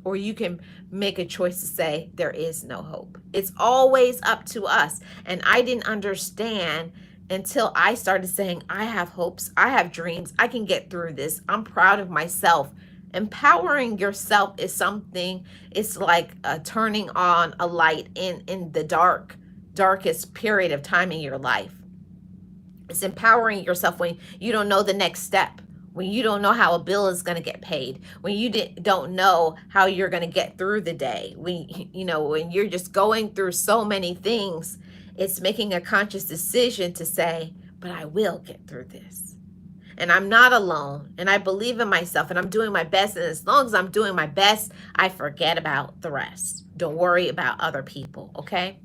or you can make a choice to say there is no hope. It's always up to us. And I didn't understand until I started saying, I have hopes, I have dreams, I can get through this. I'm proud of myself. Empowering yourself is something, it's like turning on a light in the darkest period of time in your life. It's empowering yourself when you don't know the next step, when you don't know how a bill is going to get paid, when you don't know how you're going to get through the day, when you're just going through so many things. It's making a conscious decision to say, but I will get through this. And I'm not alone. And I believe in myself, and I'm doing my best. And as long as I'm doing my best, I forget about the rest. Don't worry about other people, okay?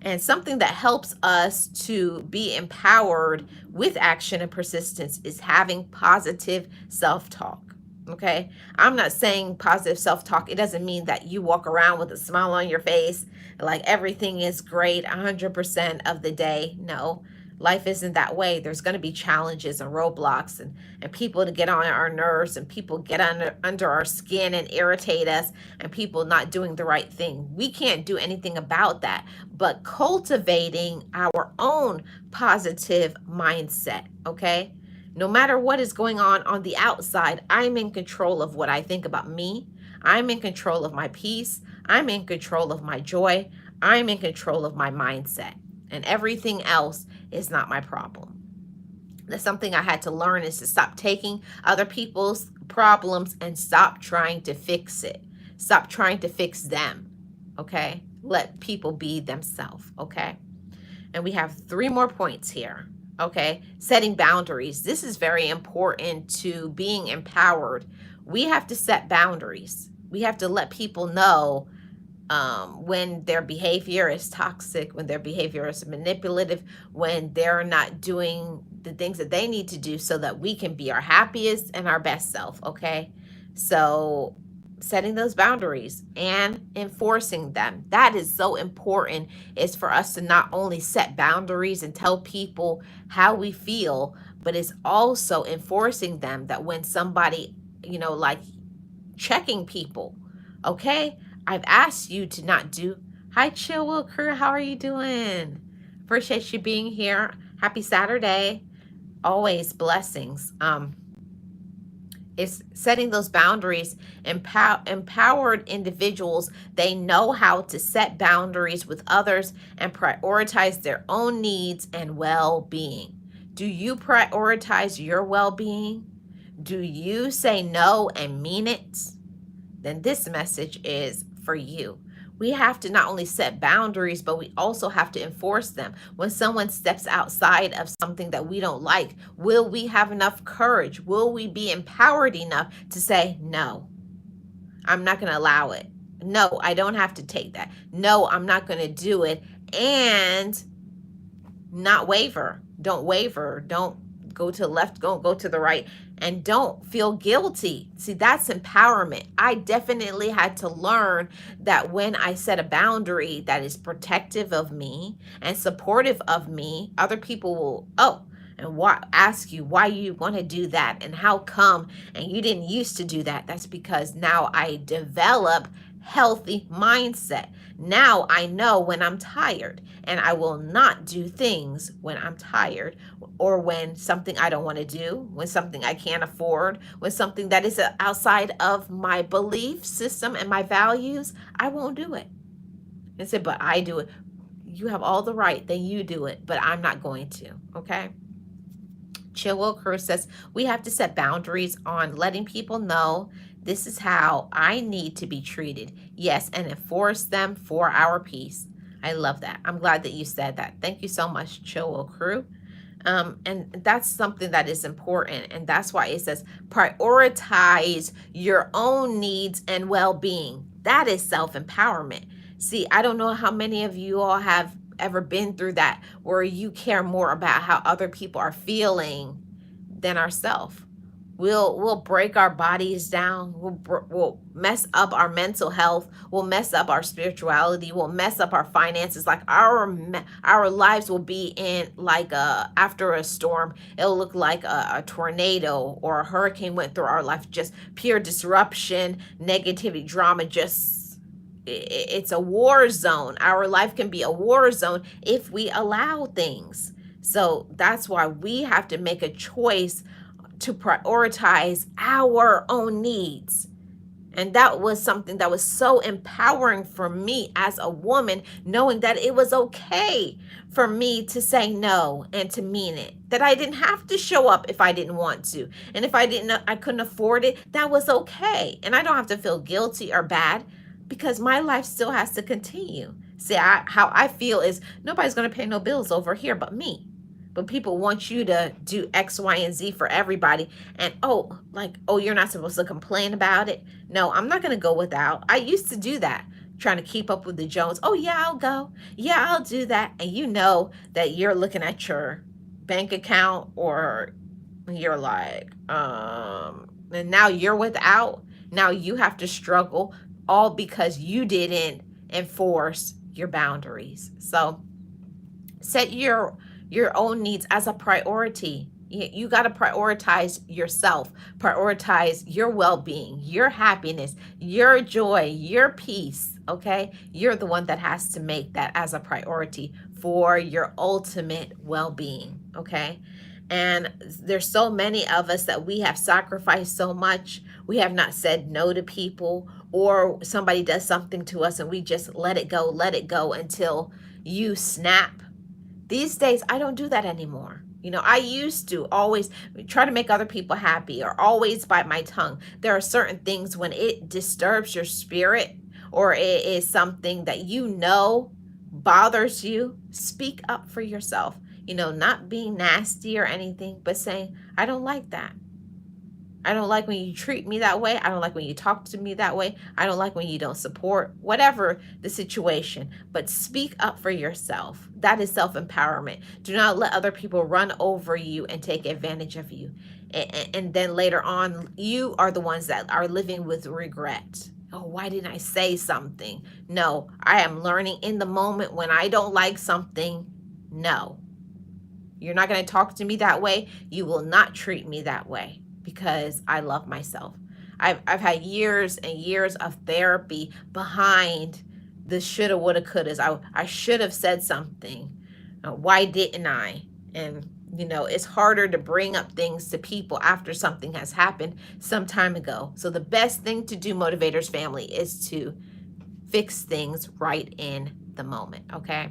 And something that helps us to be empowered with action and persistence is having positive self-talk. Okay, I'm not saying positive self-talk. It doesn't mean that you walk around with a smile on your face, like everything is great 100% of the day. No, life isn't that way. There's going to be challenges and roadblocks and people to get on our nerves, and people get under our skin and irritate us, and people not doing the right thing. We can't do anything about that, but cultivating our own positive mindset, okay? No matter what is going on the outside, I'm in control of what I think about me. I'm in control of my peace. I'm in control of my joy. I'm in control of my mindset. and everything else is not my problem. That's something I had to learn, is to stop taking other people's problems and stop trying to fix it. Stop trying to fix them, okay? Let people be themselves, okay? And we have 3 more points here, okay? Setting boundaries. This is very important to being empowered. We have to set boundaries. We have to let people know when their behavior is toxic, when their behavior is manipulative, when they're not doing the things that they need to do so that we can be our happiest and our best self, okay? So setting those boundaries and enforcing them, that is so important, is for us to not only set boundaries and tell people how we feel, but it's also enforcing them, that when somebody, like checking people, okay, I've asked you to not do. Hi, Chill Will Crew. How are you doing? Appreciate you being here. Happy Saturday. Always blessings. It's setting those boundaries. Empowered individuals, they know how to set boundaries with others and prioritize their own needs and well-being. Do you prioritize your well-being? Do you say no and mean it? Then this message is for you. We have to not only set boundaries, but we also have to enforce them. When someone steps outside of something that we don't like, will we have enough courage? Will we be empowered enough to say, no, I'm not going to allow it. No, I don't have to take that. No, I'm not going to do it. And not waver. Don't waver. Don't go to the left, go to the right, and don't feel guilty. See, that's empowerment. I definitely had to learn that when I set a boundary that is protective of me and supportive of me, other people will, ask you why you want to do that and how come, and you didn't used to do that. That's because now I develop healthy mindset. Now I know when I'm tired, and I will not do things when I'm tired, or when something I don't want to do, when something I can't afford, when something that is outside of my belief system and my values, I won't do it. And say, but I do it. You have all the right, then you do it, but I'm not going to, okay? Chill Will Crew says, we have to set boundaries on letting people know this is how I need to be treated. Yes, and enforce them for our peace. I love that. I'm glad that you said that. Thank you so much, Chill Will Crew. And that's something that is important. And that's why it says prioritize your own needs and well-being. That is self-empowerment. See, I don't know how many of you all have ever been through that, where you care more about how other people are feeling than ourselves. We'll break our bodies down. We'll mess up our mental health. We'll mess up our spirituality. We'll mess up our finances. Like our lives will be in like after a storm. It'll look like a tornado or a hurricane went through our life. Just pure disruption, negativity, drama. It's a war zone. Our life can be a war zone if we allow things. So that's why we have to make a choice to prioritize our own needs. And that was something that was so empowering for me as a woman, knowing that it was okay for me to say no and to mean it, that I didn't have to show up if I didn't want to. And if I couldn't afford it, that was okay. And I don't have to feel guilty or bad, because my life still has to continue. See, how I feel is nobody's going to pay no bills over here but me. But people want you to do X, Y, and Z for everybody. And, you're not supposed to complain about it. No, I'm not going to go without. I used to do that, trying to keep up with the Jones. Oh, yeah, I'll go. Yeah, I'll do that. And you know that you're looking at your bank account, or you're like, and now you're without. Now you have to struggle, all because you didn't enforce your boundaries. So set your own needs as a priority. You got to prioritize yourself, prioritize your well-being, your happiness, your joy, your peace, okay? You're the one that has to make that as a priority for your ultimate well-being, okay? And there's so many of us that we have sacrificed so much. We have not said no to people, or somebody does something to us and we just let it go until you snap. These days, I don't do that anymore. I used to always try to make other people happy or always bite my tongue. There are certain things when it disturbs your spirit or it is something that bothers you, speak up for yourself. Not being nasty or anything, but saying, I don't like that. I don't like when you treat me that way. I don't like when you talk to me that way. I don't like when you don't support, whatever the situation. But speak up for yourself. That is self-empowerment. Do not let other people run over you and take advantage of you. And then later on, you are the ones that are living with regret. Oh, why didn't I say something? No, I am learning in the moment when I don't like something. No, you're not going to talk to me that way. You will not treat me that way. Because I love myself. I've had years and years of therapy behind the shoulda, woulda, couldas. I should have said something. Why didn't I? And, it's harder to bring up things to people after something has happened some time ago. So the best thing to do, Motivators family, is to fix things right in the moment, okay?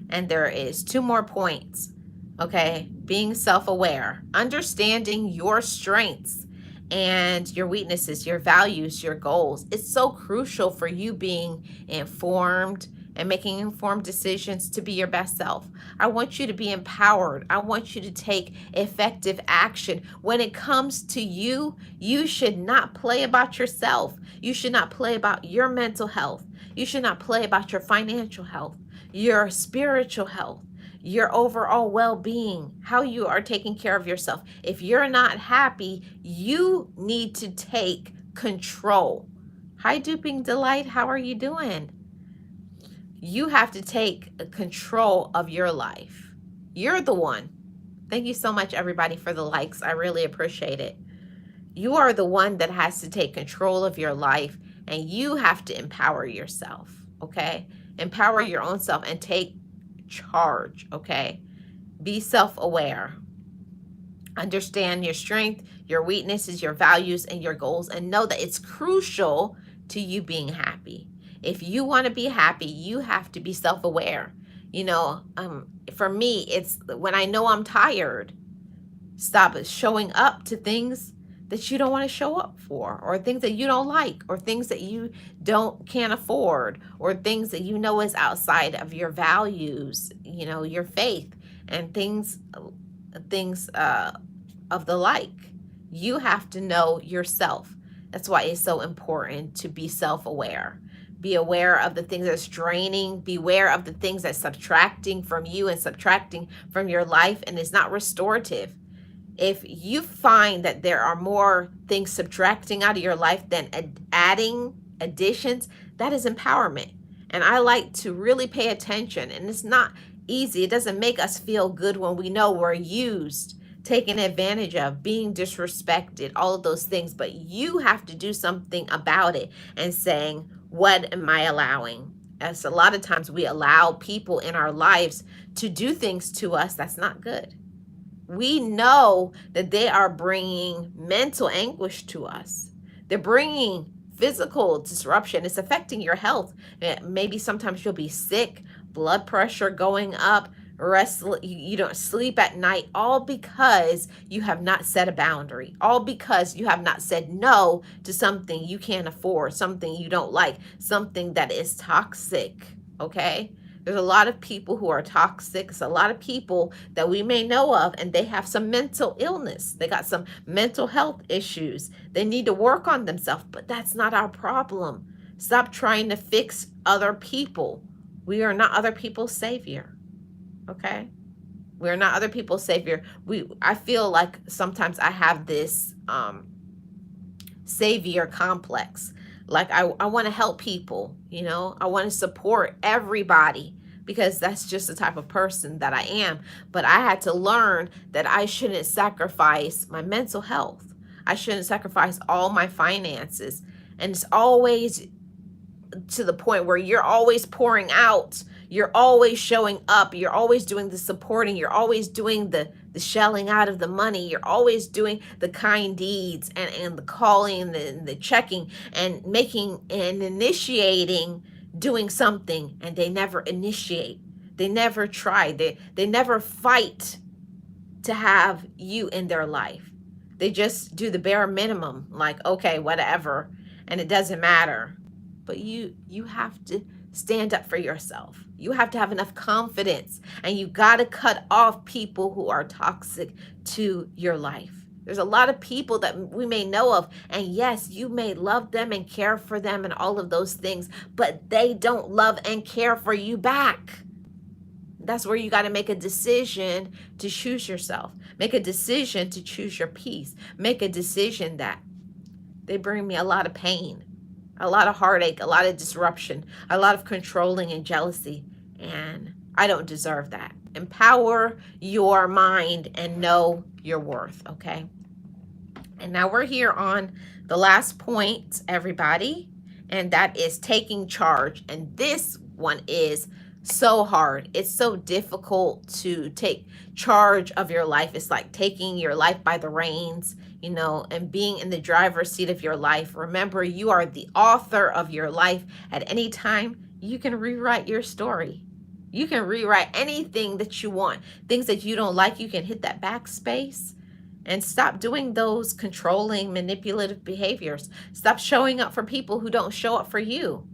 And there is 2 more points. Okay, being self-aware, understanding your strengths and your weaknesses, your values, your goals. It's so crucial for you being informed and making informed decisions to be your best self. I want you to be empowered. I want you to take effective action. When it comes to you, you should not play about yourself. You should not play about your mental health. You should not play about your financial health, your spiritual health, your overall well-being, how you are taking care of yourself. If you're not happy, you need to take control. Hi, Duping Delight. How are you doing? You have to take control of your life. You're the one. Thank you so much, everybody, for the likes. I really appreciate it. You are the one that has to take control of your life, and you have to empower yourself, okay? Empower your own self and take charge, okay? Be self-aware. Understand your strength, your weaknesses, your values, and your goals, and know that it's crucial to you being happy. If you want to be happy, you have to be self-aware. For me, it's when I know I'm tired, stop showing up to things that you don't want to show up for, or things that you don't like, or things that you can't afford, or things that is outside of your values, your faith, and things of the like. You have to know yourself. That's why it's so important to be self-aware. Be aware of the things that's draining. Beware of the things that's subtracting from you and subtracting from your life and is not restorative. If you find that there are more things subtracting out of your life than adding additions, that is empowerment. And I like to really pay attention. And it's not easy. It doesn't make us feel good when we know we're used, taken advantage of, being disrespected, all of those things. But you have to do something about it and saying, what am I allowing? As a lot of times we allow people in our lives to do things to us that's not good. We know that they are bringing mental anguish to us. They're bringing physical disruption. It's affecting your health. Maybe sometimes you'll be sick, blood pressure going up, you don't sleep at night, all because you have not set a boundary, all because you have not said no to something you can't afford, something you don't like, something that is toxic, okay? There's a lot of people who are toxic. It's a lot of people that we may know of, and they have some mental illness. They got some mental health issues. They need to work on themselves, but that's not our problem. Stop trying to fix other people. We are not other people's savior, okay? We are not other people's savior. I feel like sometimes I have this savior complex. Like I want to help people, I want to support everybody because that's just the type of person that I am. But I had to learn that I shouldn't sacrifice my mental health. I shouldn't sacrifice all my finances. And it's always to the point where you're always pouring out, you're always showing up, you're always doing the supporting, you're always doing the shelling out of the money, you're always doing the kind deeds and the calling, the checking and making and initiating doing something, and they never initiate. They never try. They never fight to have you in their life. They just do the bare minimum, like, okay, whatever, and it doesn't matter. But you have to stand up for yourself. You have to have enough confidence, and you got to cut off people who are toxic to your life. There's a lot of people that we may know of, and yes, you may love them and care for them and all of those things, but they don't love and care for you back. That's where you got to make a decision to choose yourself. Make a decision to choose your peace. Make a decision that they bring me a lot of pain, a lot of heartache, a lot of disruption, a lot of controlling and jealousy, and I don't deserve that. Empower your mind and know your worth, okay? And now we're here on the last point, everybody, and that is taking charge. And this one is so hard. It's so difficult to take charge of your life. It's like taking your life by the reins, you know, and being in the driver's seat of your life. Remember, you are the author of your life. At any time, you can rewrite your story. You can rewrite anything that you want. Things that you don't like, you can hit that backspace and stop doing those controlling, manipulative behaviors. Stop showing up for people who don't show up for you.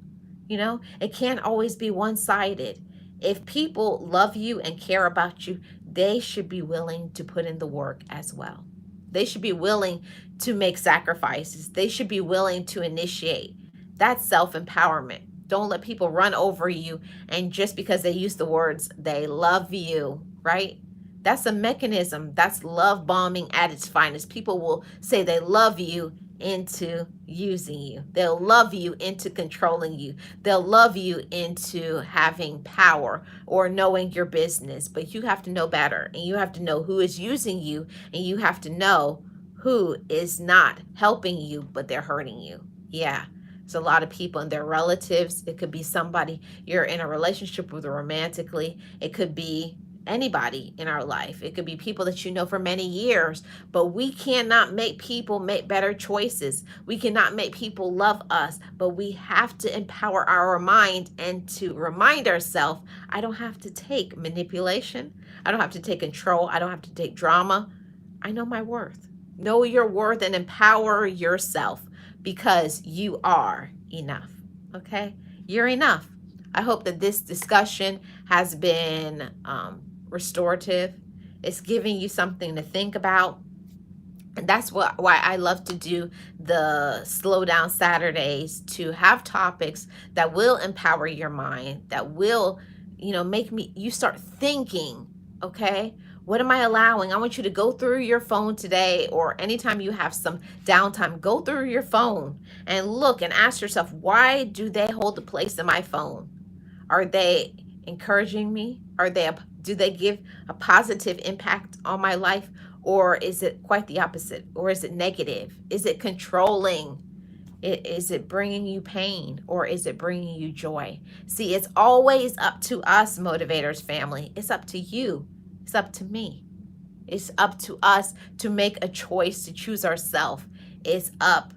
You know, it can't always be one-sided. If people love you and care about you, they should be willing to put in the work as well. They should be willing to make sacrifices. They should be willing to initiate. That's self-empowerment. Don't let people run over you, and just because they use the words, they love you, right? That's a mechanism. That's love bombing at its finest. People will say they love you into using you. They'll love you into controlling you. They'll love you into having power or knowing your business. But you have to know better, and you have to know who is using you, and you have to know who is not helping you, but they're hurting you. Yeah. There's a lot of people and their relatives. It could be somebody you're in a relationship with romantically. It could be anybody in our life. It could be people that you know for many years, but we cannot make people make better choices. We cannot make people love us, but we have to empower our mind and to remind ourselves, I don't have to take manipulation. I don't have to take control. I don't have to take drama. I know my worth. Know your worth and empower yourself, because you are enough, okay? You're enough. I hope that this discussion has been restorative. It's giving you something to think about. And that's why I love to do the Slow Down Saturdays, to have topics that will empower your mind, that will, you know, make you start thinking, okay? What am I allowing? I want you to go through your phone today, or anytime you have some downtime, go through your phone and look and ask yourself, why do they hold a place in my phone? Are they encouraging me? Do they give a positive impact on my life? Or is it quite the opposite? Or is it negative? Is it controlling? Is it bringing you pain, or is it bringing you joy? See, it's always up to us, Motivators family. It's up to you. It's up to me. It's up to us to make a choice to choose ourselves. It's up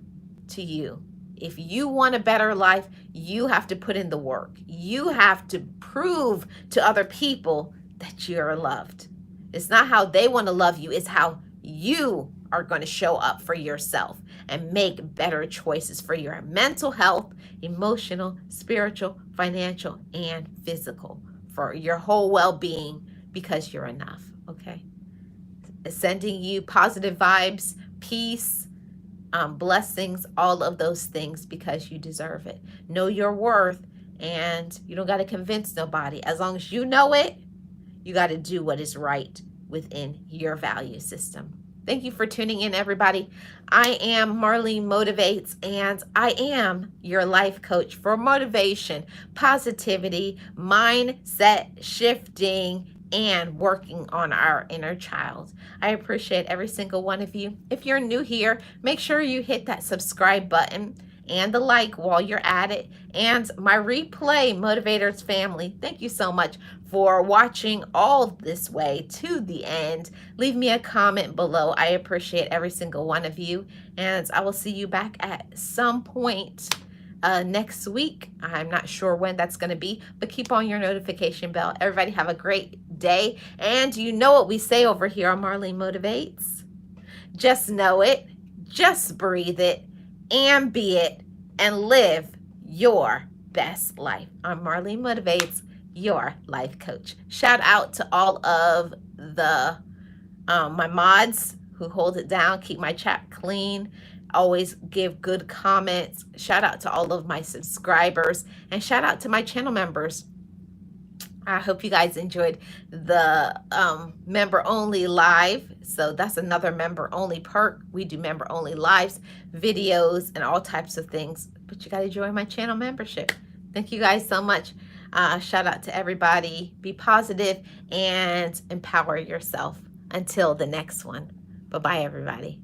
to you. If you want a better life, you have to put in the work. You have to prove to other people that you're loved. It's not how they want to love you. It's how you are going to show up for yourself and make better choices for your mental health, emotional, spiritual, financial, and physical, for your whole well-being, because you're enough, okay? Sending you positive vibes, peace, blessings, all of those things, because you deserve it. Know your worth, and you don't got to convince nobody. As long as you know it, you got to do what is right within your value system. Thank you for tuning in, everybody. I am Marlene Motivates, and I am your life coach for motivation, positivity, mindset shifting, and working on our inner child. I appreciate every single one of you. If you're new here, make sure you hit that subscribe button and the like while you're at it. And my replay Motivators family, thank you so much for watching all this way to the end. Leave me a comment below. I appreciate every single one of you. And I will see you back at some point next week. I'm not sure when that's going to be, but keep on your notification bell. Everybody have a great day. And you know what we say over here on Marlene Motivates? Just know it, just breathe it, and be it, and live your best life. I'm Marlene Motivates, your life coach. Shout out to all of the my mods who hold it down, keep my chat clean, always give good comments. Shout out to all of my subscribers, and shout out to my channel members. I hope you guys enjoyed the member only live. So that's another member only perk. We do member only lives, videos, and all types of things. But you got to join my channel membership. Thank you guys so much. Shout out to everybody. Be positive and empower yourself. Until the next one. Bye-bye, everybody.